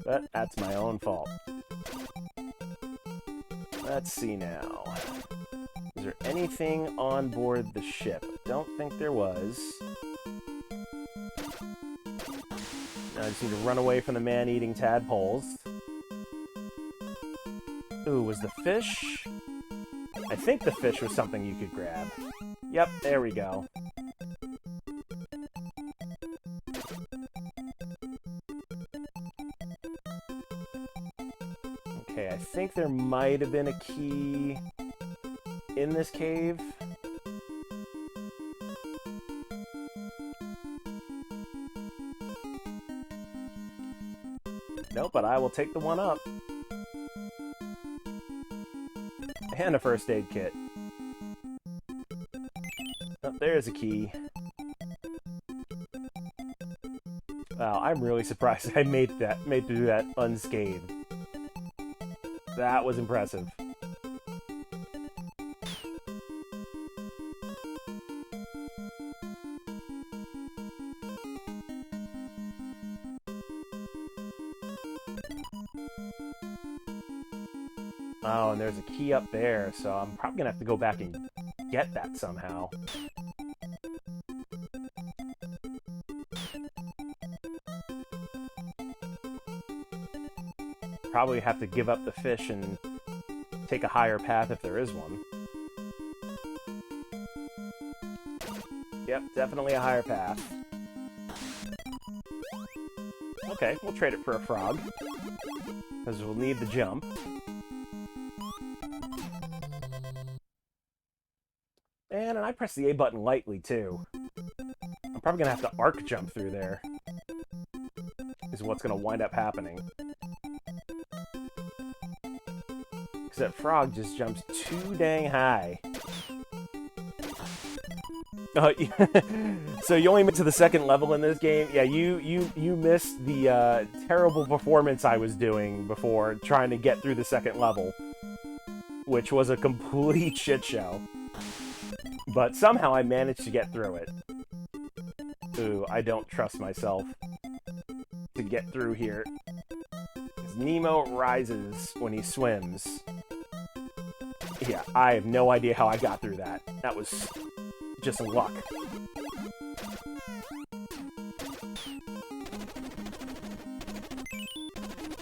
But that's my own fault. Let's see now. Is there anything on board the ship? Don't think there was. Now I just need to run away from the man-eating tadpoles. Ooh, was the fish? I think the fish was something you could grab. Yep, there we go. Okay, I think there might have been a key in this cave. Nope, but I will take the one up. And a first aid kit. Oh, there's a key. Wow, I'm really surprised I made through that unscathed. That was impressive. Oh, and there's a key up there, so I'm probably gonna have to go back and get that somehow. Probably have to give up the fish and take a higher path if there is one. Yep, definitely a higher path. Okay, we'll trade it for a frog, because we'll need the jump. And I pressed the A button lightly, too. I'm probably going to have to arc jump through there. Is what's going to wind up happening. Because that frog just jumps too dang high. So you only made it to the second level in this game? Yeah, you missed the terrible performance I was doing before trying to get through the second level. Which was a complete shit show. But somehow I managed to get through it. Ooh, I don't trust myself to get through here. Because Nemo rises when he swims. Yeah, I have no idea how I got through that. That was just luck.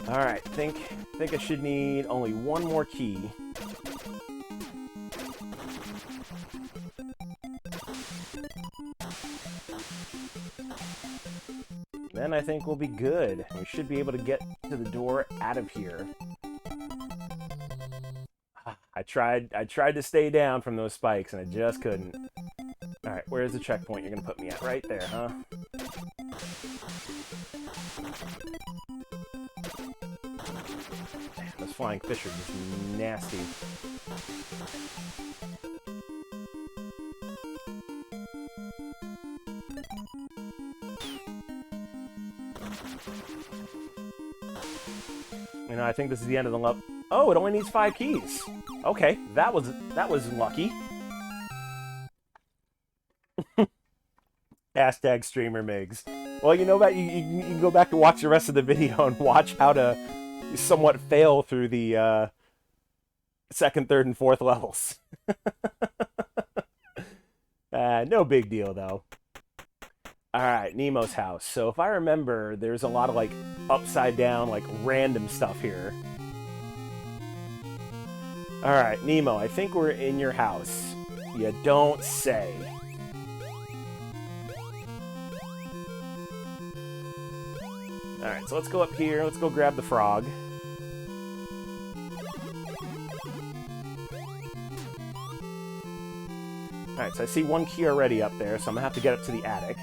Alright, think I should need only one more key. Then I think we'll be good. We should be able to get to the door out of here. I tried to stay down from those spikes and I just couldn't. Alright, where's the checkpoint you're gonna put me at? Right there, huh? Damn, those flying fish are just nasty. You know, I think this is the end of the level. Oh, it only needs 5 keys. Okay, that was lucky. Hashtag streamer Migs. Well, you know that you can go back and watch the rest of the video and watch how to somewhat fail through the second, third, and fourth levels. No big deal though. Alright, Nemo's house. So if I remember, there's a lot of like upside down, like random stuff here. Alright, Nemo, I think we're in your house. You don't say. Alright, so let's go up here. Let's go grab the frog. Alright, so I see 1 key already up there, so I'm gonna have to get up to the attic.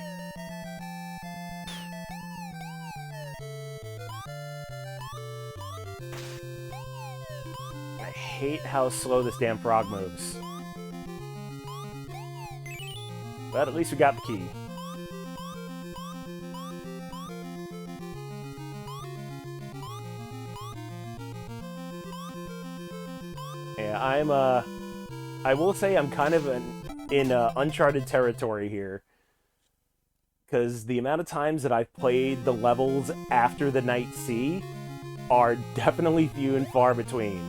I hate how slow this damn frog moves. But at least we got the key. Yeah, I will say I'm kind of in uncharted territory here. Because the amount of times that I've played the levels after the Night Sea are definitely few and far between.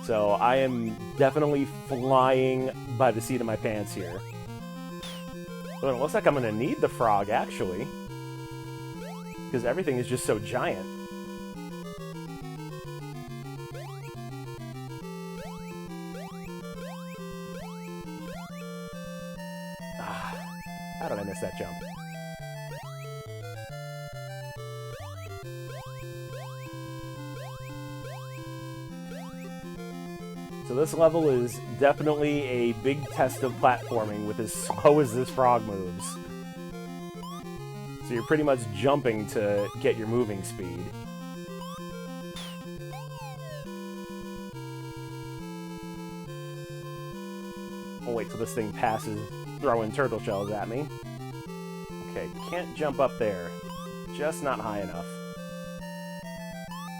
So I am definitely flying by the seat of my pants here. But it looks like I'm going to need the frog, actually. Because everything is just so giant. How did I miss that jump? So this level is definitely a big test of platforming with as slow as this frog moves. So you're pretty much jumping to get your moving speed. I'll wait till this thing passes throwing turtle shells at me. Okay, can't jump up there. Just not high enough.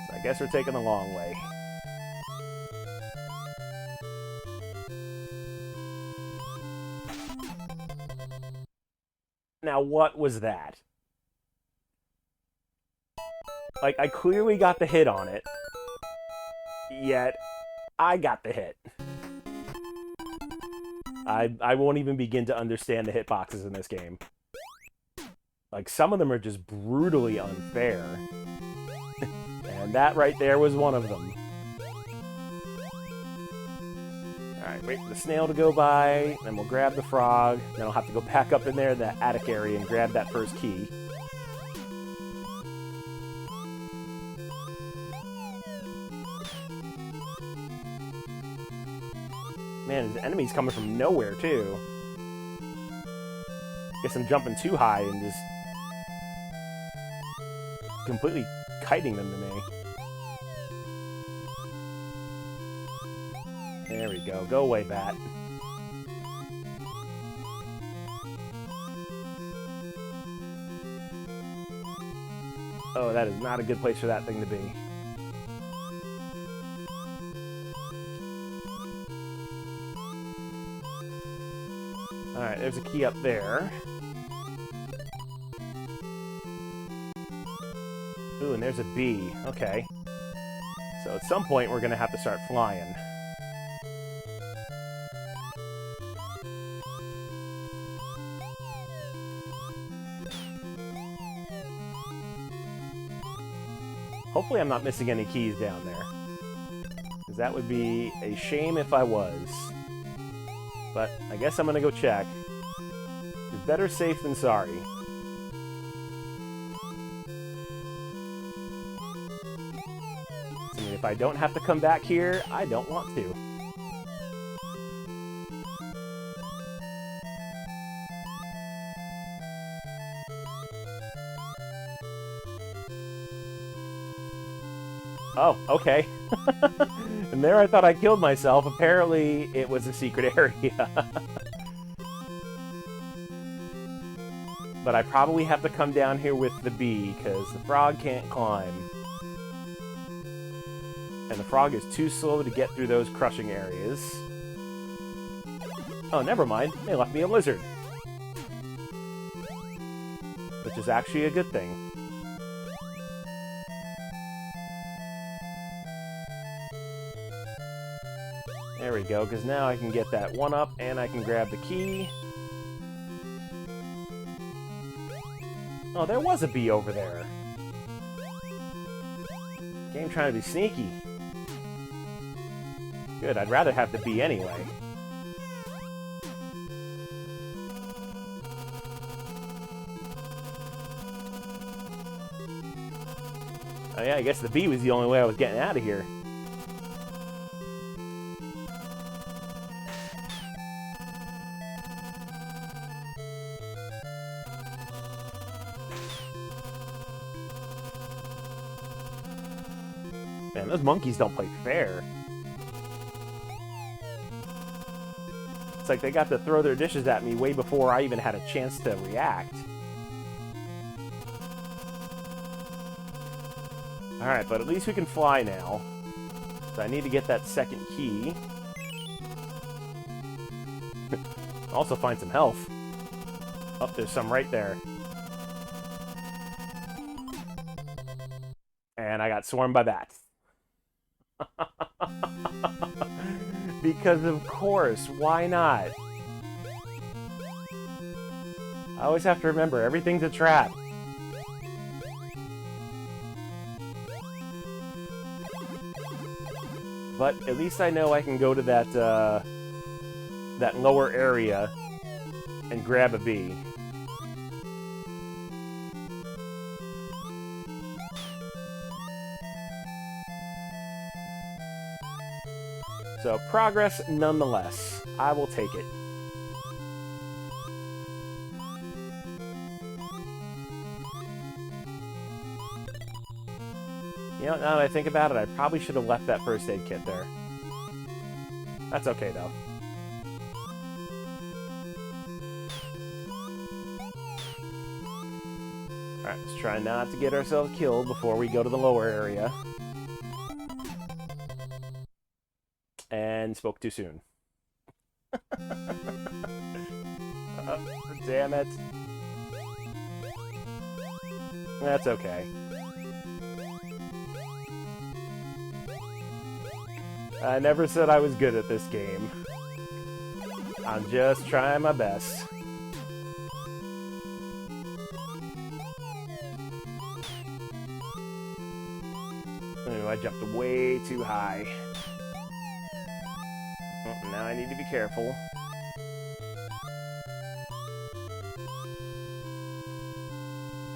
So I guess we're taking the long way. Now, what was that? Like, I clearly got the hit on it. Yet, I got the hit. I won't even begin to understand the hitboxes in this game. Like, some of them are just brutally unfair. And that right there was one of them. Alright, wait for the snail to go by, then we'll grab the frog, then I'll have to go back up in there in the attic area and grab that first key. Man, the enemy's coming from nowhere, too. Guess I'm jumping too high and just completely kiting them to me. There we go. Go away, bat. Oh, that is not a good place for that thing to be. Alright, there's a key up there. Ooh, and there's a bee. Okay. So at some point we're going to have to start flying. Hopefully I'm not missing any keys down there. Because that would be a shame if I was. But I guess I'm going to go check. It's better safe than sorry. I mean, if I don't have to come back here, I don't want to. Oh, okay. And there I thought I killed myself. Apparently, it was a secret area. But I probably have to come down here with the bee, because the frog can't climb. And the frog is too slow to get through those crushing areas. Oh, never mind. They left me a lizard. Which is actually a good thing. There we go, because now I can get that one up, and I can grab the key. Oh, there was a bee over there. Game trying to be sneaky. Good, I'd rather have the bee anyway. Oh yeah, I guess the bee was the only way I was getting out of here. Man, those monkeys don't play fair. It's like they got to throw their dishes at me way before I even had a chance to react. Alright, but at least we can fly now. So I need to get that second key. Also find some health. Oh, there's some right there. And I got swarmed by bats. Because of course, why not? I always have to remember, everything's a trap. But at least I know I can go to that, that lower area and grab a bee. So, progress nonetheless. I will take it. You know, now that I think about it, I probably should have left that first aid kit there. That's okay, though. Alright, let's try not to get ourselves killed before we go to the lower area. And spoke too soon. Oh, damn it. That's okay. I never said I was good at this game. I'm just trying my best. Ooh, I jumped way too high. Oh, now I need to be careful.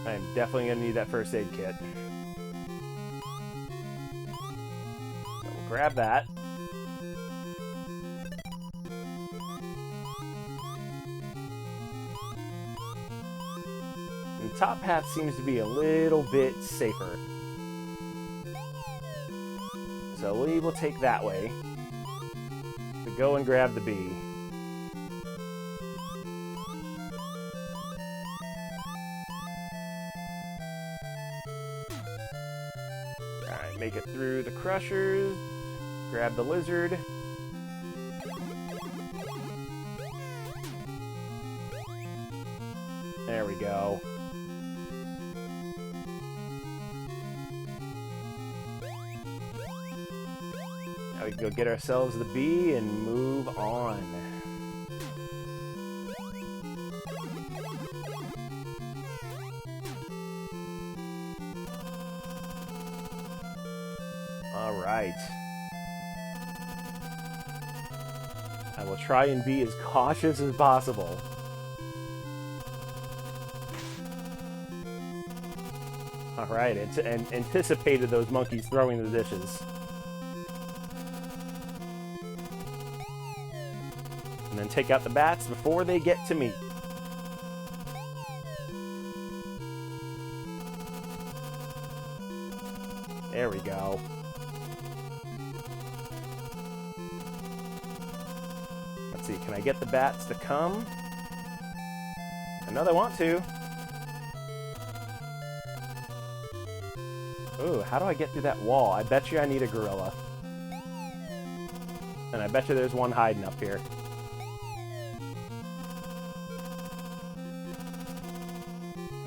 I'm definitely going to need that first aid kit. So we'll grab that. And the top path seems to be a little bit safer. So we will take that way to go and grab the bee. Alright, make it through the crushers, grab the lizard. There we go. Now we can go get ourselves the bee and move on. Alright. I will try and be as cautious as possible. Alright, and anticipated those monkeys throwing the dishes. And then take out the bats before they get to me. There we go. Let's see, can I get the bats to come? I know they want to. Ooh, how do I get through that wall? I bet you I need a gorilla. And I bet you there's one hiding up here.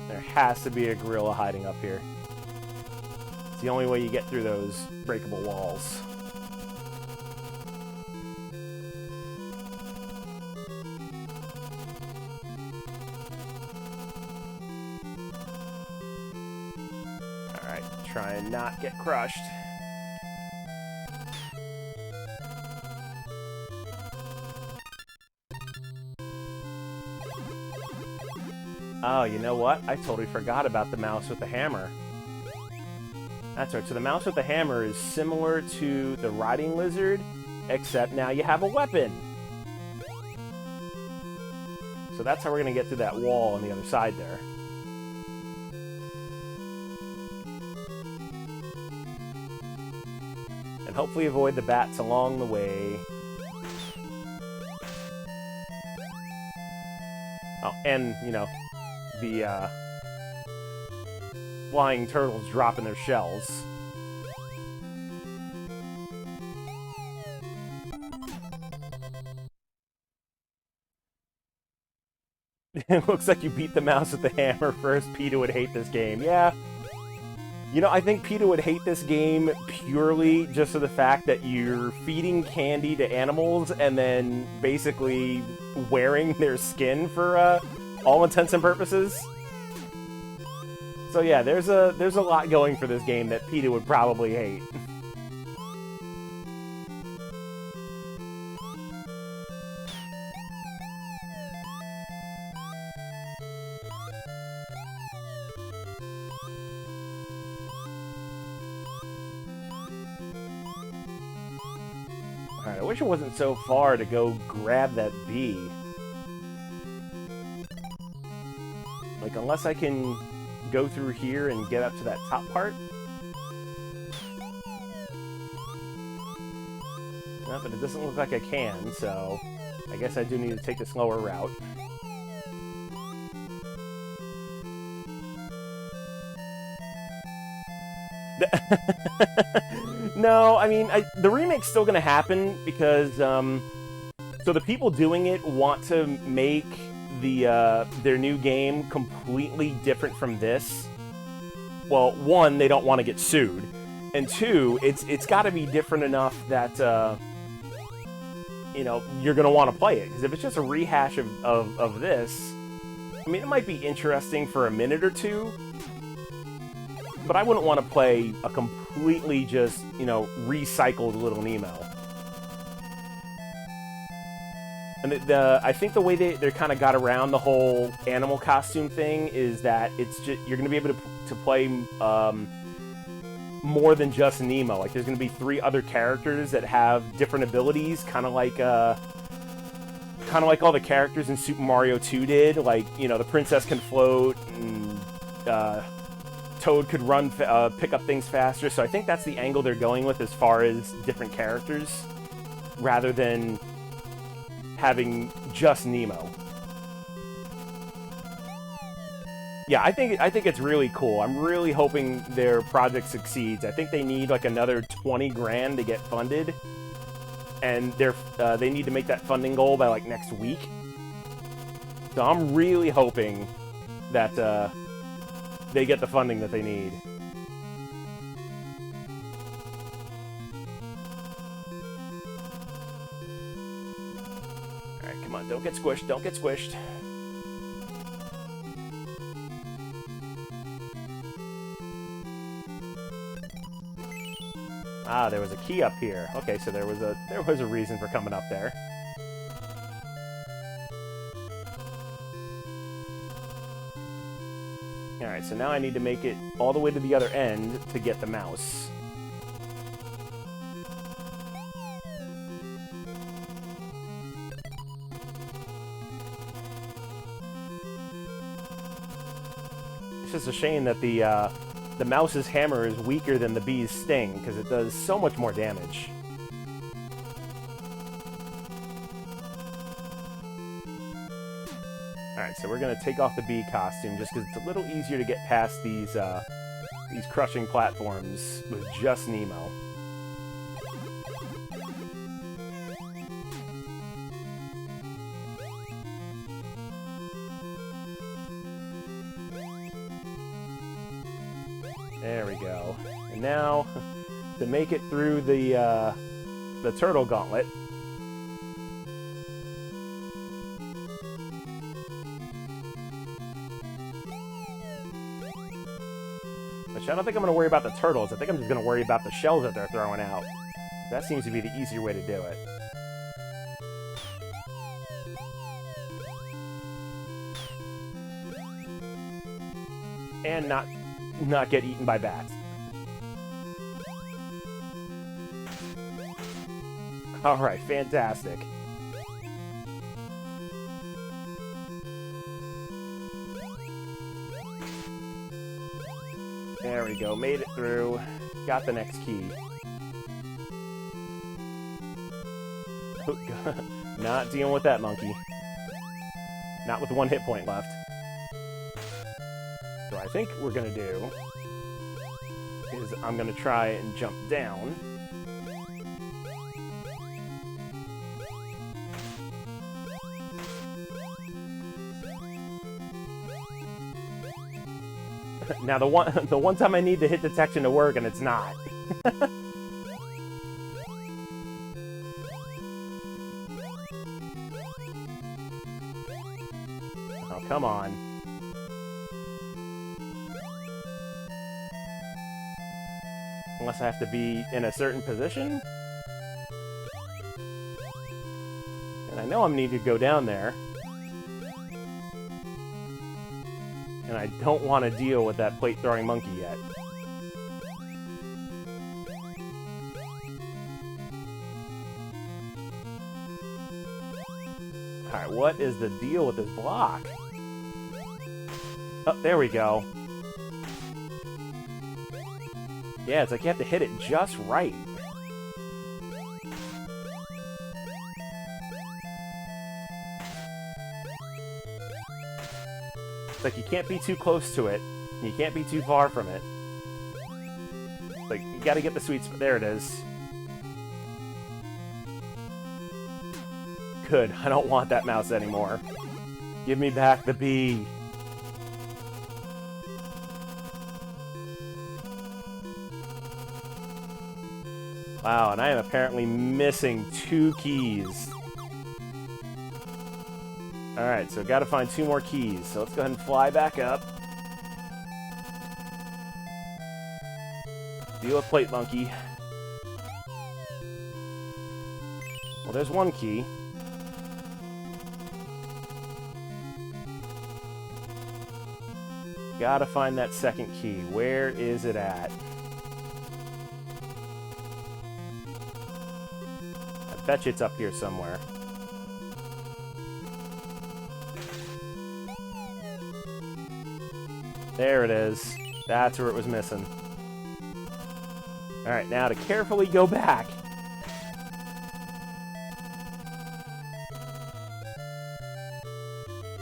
There has to be a gorilla hiding up here. It's the only way you get through those breakable walls. Alright, try and not get crushed. Oh, you know what? I totally forgot about the mouse with the hammer. That's right, so the mouse with the hammer is similar to the riding lizard, except now you have a weapon. So that's how we're going to get through that wall on the other side there. And hopefully avoid the bats along the way. Oh, and, you know, the flying turtles dropping their shells. It looks like you beat the mouse with the hammer first. PETA would hate this game. Yeah. You know, I think PETA would hate this game purely just for the fact that you're feeding candy to animals and then basically wearing their skin for all intents and purposes. So yeah, there's a lot going for this game that PETA would probably hate. Alright, I wish it wasn't so far to go grab that bee. Like, unless I can go through here and get up to that top part. No, but it doesn't look like I can, so I guess I do need to take the slower route. No, I mean, the remake's still going to happen because, so the people doing it want to make their new game completely different from this. Well, one, they don't want to get sued, and two, it's got to be different enough that you know, you're gonna want to play it. Because if it's just a rehash of this, I mean, it might be interesting for a minute or two, but I wouldn't want to play a completely just, you know, recycled Little Nemo. And I think the way they kind of got around the whole animal costume thing is that it's just, you're going to be able to play more than just Nemo. Like, there's going to be 3 other characters that have different abilities, kind of like all the characters in Super Mario 2 did. Like, you know, the princess can float, and Toad could run, pick up things faster. So I think that's the angle they're going with as far as different characters, rather than having just Nemo. Yeah, I think it's really cool. I'm really hoping their project succeeds. I think they need like another 20 grand to get funded, and they need to make that funding goal by like next week. So I'm really hoping that they get the funding that they need. Alright, come on, don't get squished, don't get squished. Ah, there was a key up here. Okay, so there was a reason for coming up there. Alright, so now I need to make it all the way to the other end to get the mouse. It's just a shame that the mouse's hammer is weaker than the bee's sting, because it does so much more damage. Alright, so we're gonna take off the bee costume just because it's a little easier to get past these crushing platforms with just Nemo. There we go. And now, to make it through the turtle gauntlet, which I don't think I'm going to worry about the turtles. I think I'm just going to worry about the shells that they're throwing out. That seems to be the easier way to do it. And not get eaten by bats. Alright, fantastic. There we go, made it through. Got the next key. Not dealing with that monkey. Not with 1 hit point left. So I think what we're gonna do is I'm gonna try and jump down. Now the one time I need the hit detection to work and it's not. Oh, come on. Unless I have to be in a certain position? And I know I'm needing to go down there. And I don't want to deal with that plate-throwing monkey yet. Alright, what is the deal with this block? Oh, there we go. Yeah, it's like you have to hit it just right. It's like you can't be too close to it. You can't be too far from it. Like, you gotta get the sweet spot. There it is. Good. I don't want that mouse anymore. Give me back the bee. Wow, and I am apparently missing 2 keys. Alright, so gotta find 2 more keys. So let's go ahead and fly back up. Deal with Plate Monkey. Well, there's 1 key. Gotta find that 2nd key. Where is it at? I bet you it's up here somewhere. There it is. That's where it was missing. Alright, now to carefully go back.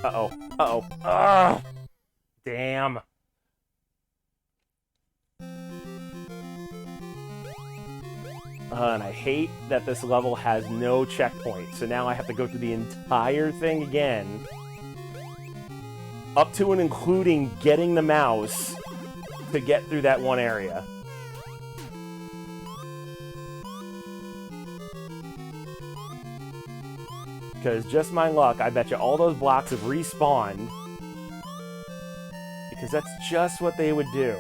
Uh-oh. Uh-oh. Ugh! Damn. And I hate that this level has no checkpoint, so now I have to go through the entire thing again. Up to and including getting the mouse to get through that one area. Because just my luck, I bet you all those blocks have respawned. Because that's just what they would do.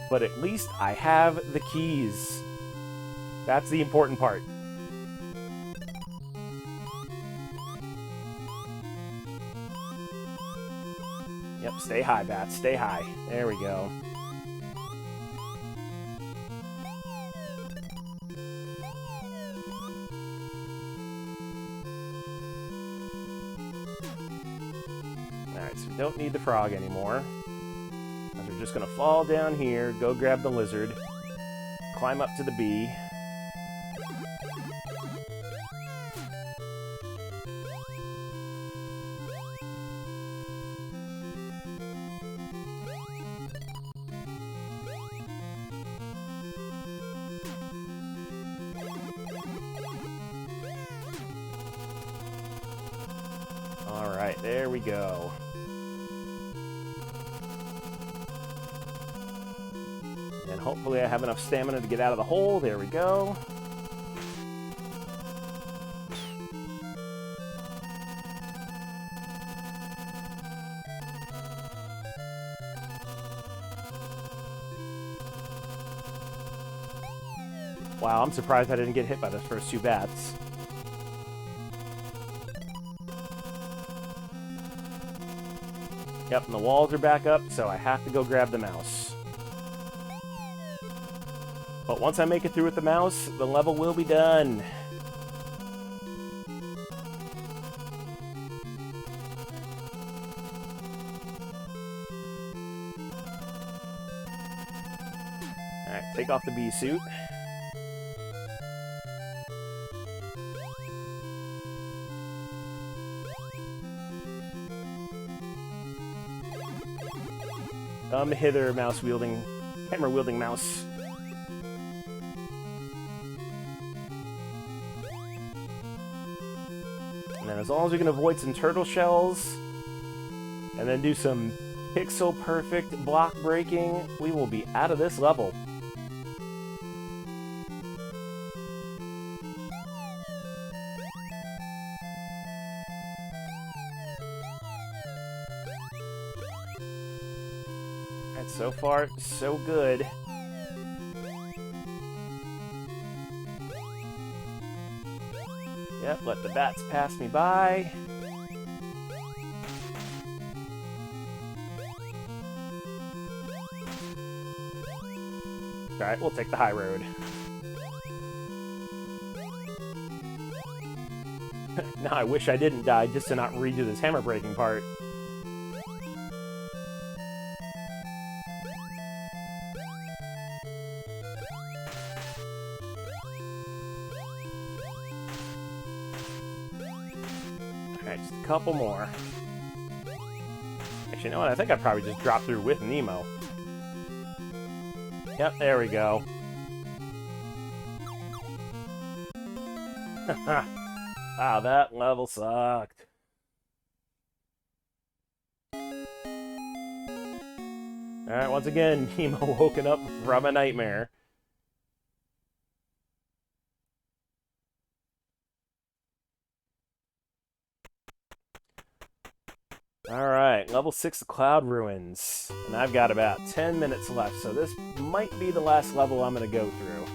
But at least I have the keys. That's the important part. Yep, stay high, bats. Stay high. There we go. Alright, so we don't need the frog anymore. We're just gonna fall down here, go grab the lizard, climb up to the bee. Alright, there we go. And hopefully I have enough stamina to get out of the hole. There we go. Wow, I'm surprised I didn't get hit by those first two bats. Yep, and the walls are back up, so I have to go grab the mouse. But once I make it through with the mouse, the level will be done. Alright, take off the bee suit. Come hither, mouse-wielding, hammer-wielding mouse. And then as long as we can avoid some turtle shells, and then do some pixel-perfect block breaking, we will be out of this level. Alright, so far, so good. Yep, let the bats pass me by. Alright, we'll take the high road. Now I wish I didn't die just to not redo this hammer breaking part. Alright, just a couple more. Actually, you know what? I think I probably just dropped through with Nemo. Yep, there we go. Wow, that level sucked. Alright, once again, Nemo woken up from a nightmare. Alright, level 6 of Cloud Ruins. And I've got about 10 minutes left, so this might be the last level I'm going to go through.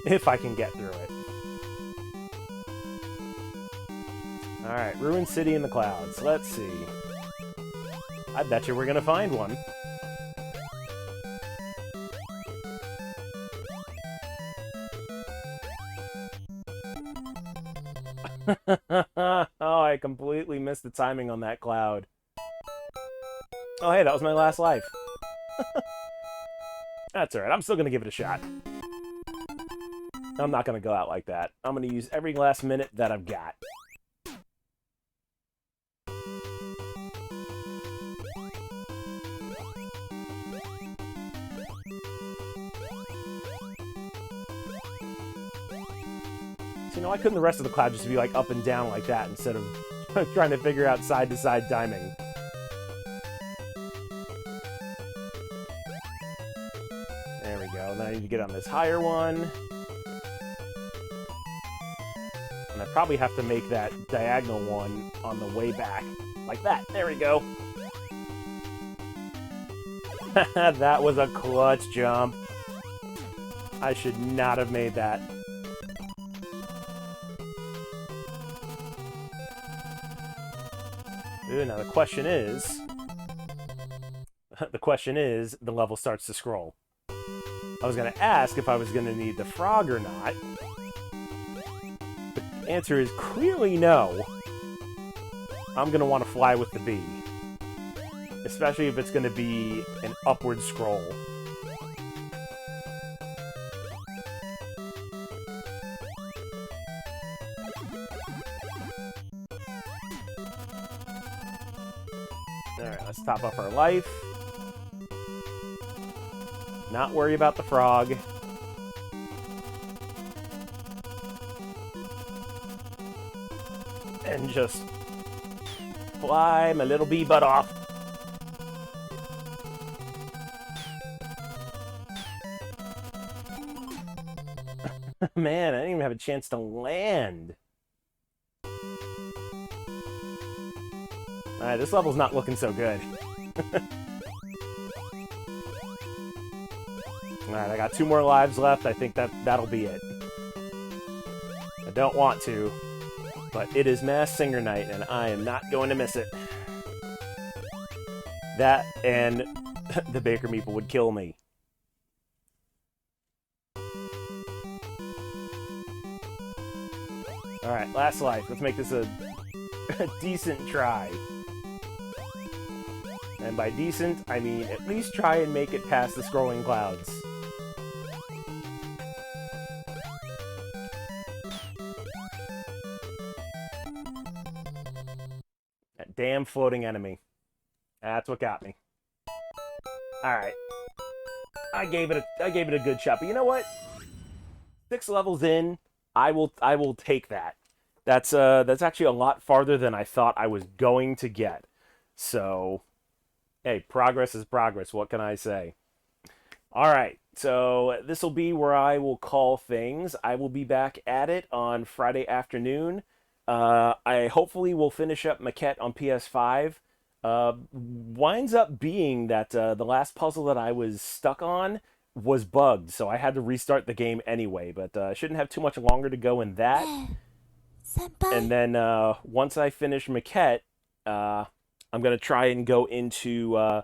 If I can get through it. Alright, Ruin City in the Clouds. Let's see. I bet you we're going to find one. Oh, I completely missed the timing on that cloud. Oh, hey, that was my last life. That's alright, I'm still going to give it a shot. I'm not going to go out like that. I'm going to use every last minute that I've got. So, you know, why couldn't the rest of the cloud just be like up and down like that instead of trying to figure out side-to-side timing? There we go. Then I need to get on this higher one. And I probably have to make that diagonal one on the way back. Like that. There we go. That was a clutch jump. I should not have made that. Ooh, now the question is, the level starts to scroll. I was going to ask if I was going to need the frog or not. The answer is clearly no. I'm going to want to fly with the bee. Especially if it's going to be an upward scroll. Alright, let's top up our life. Not worry about the frog. And just Fly my little bee butt off. Man, I didn't even have a chance to land. Alright, this level's not looking so good. Alright, I got 2 more lives left. I think that'll be it. I don't want to, but it is Masked Singer Night, and I am not going to miss it. That and the Baker Meeple would kill me. Alright, last life. Let's make this a decent try. And by decent, I mean at least try and make it past the scrolling clouds. That damn floating enemy. That's what got me. Alright. I gave it a good shot, but you know what? 6 levels in, I will take that. That's actually a lot farther than I thought I was going to get. So, hey, progress is progress. What can I say? All right, so this will be where I will call things. I will be back at it on Friday afternoon. I hopefully will finish up Maquette on PS5. Winds up being that the last puzzle that I was stuck on was bugged, so I had to restart the game anyway. But I shouldn't have too much longer to go in that. Senpai. And then once I finish Maquette, I'm going to try and go into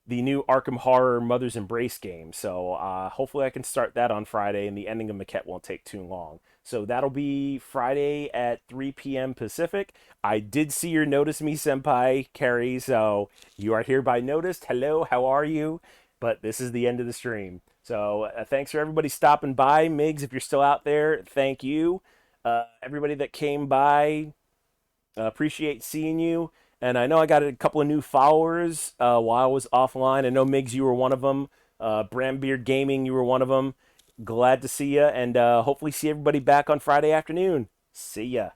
the new Arkham Horror Mother's Embrace game. So hopefully I can start that on Friday, and the ending of Maquette won't take too long. So that'll be Friday at 3 p.m. Pacific. I did see your Notice Me Senpai, Carrie, so you are hereby noticed. Hello, how are you? But this is the end of the stream. So thanks for everybody stopping by. Migs, if you're still out there, thank you. Everybody that came by, appreciate seeing you. And I know I got a couple of new followers while I was offline. I know, Migs, you were one of them. Brambeard Gaming, you were one of them. Glad to see you, and hopefully see everybody back on Friday afternoon. See ya.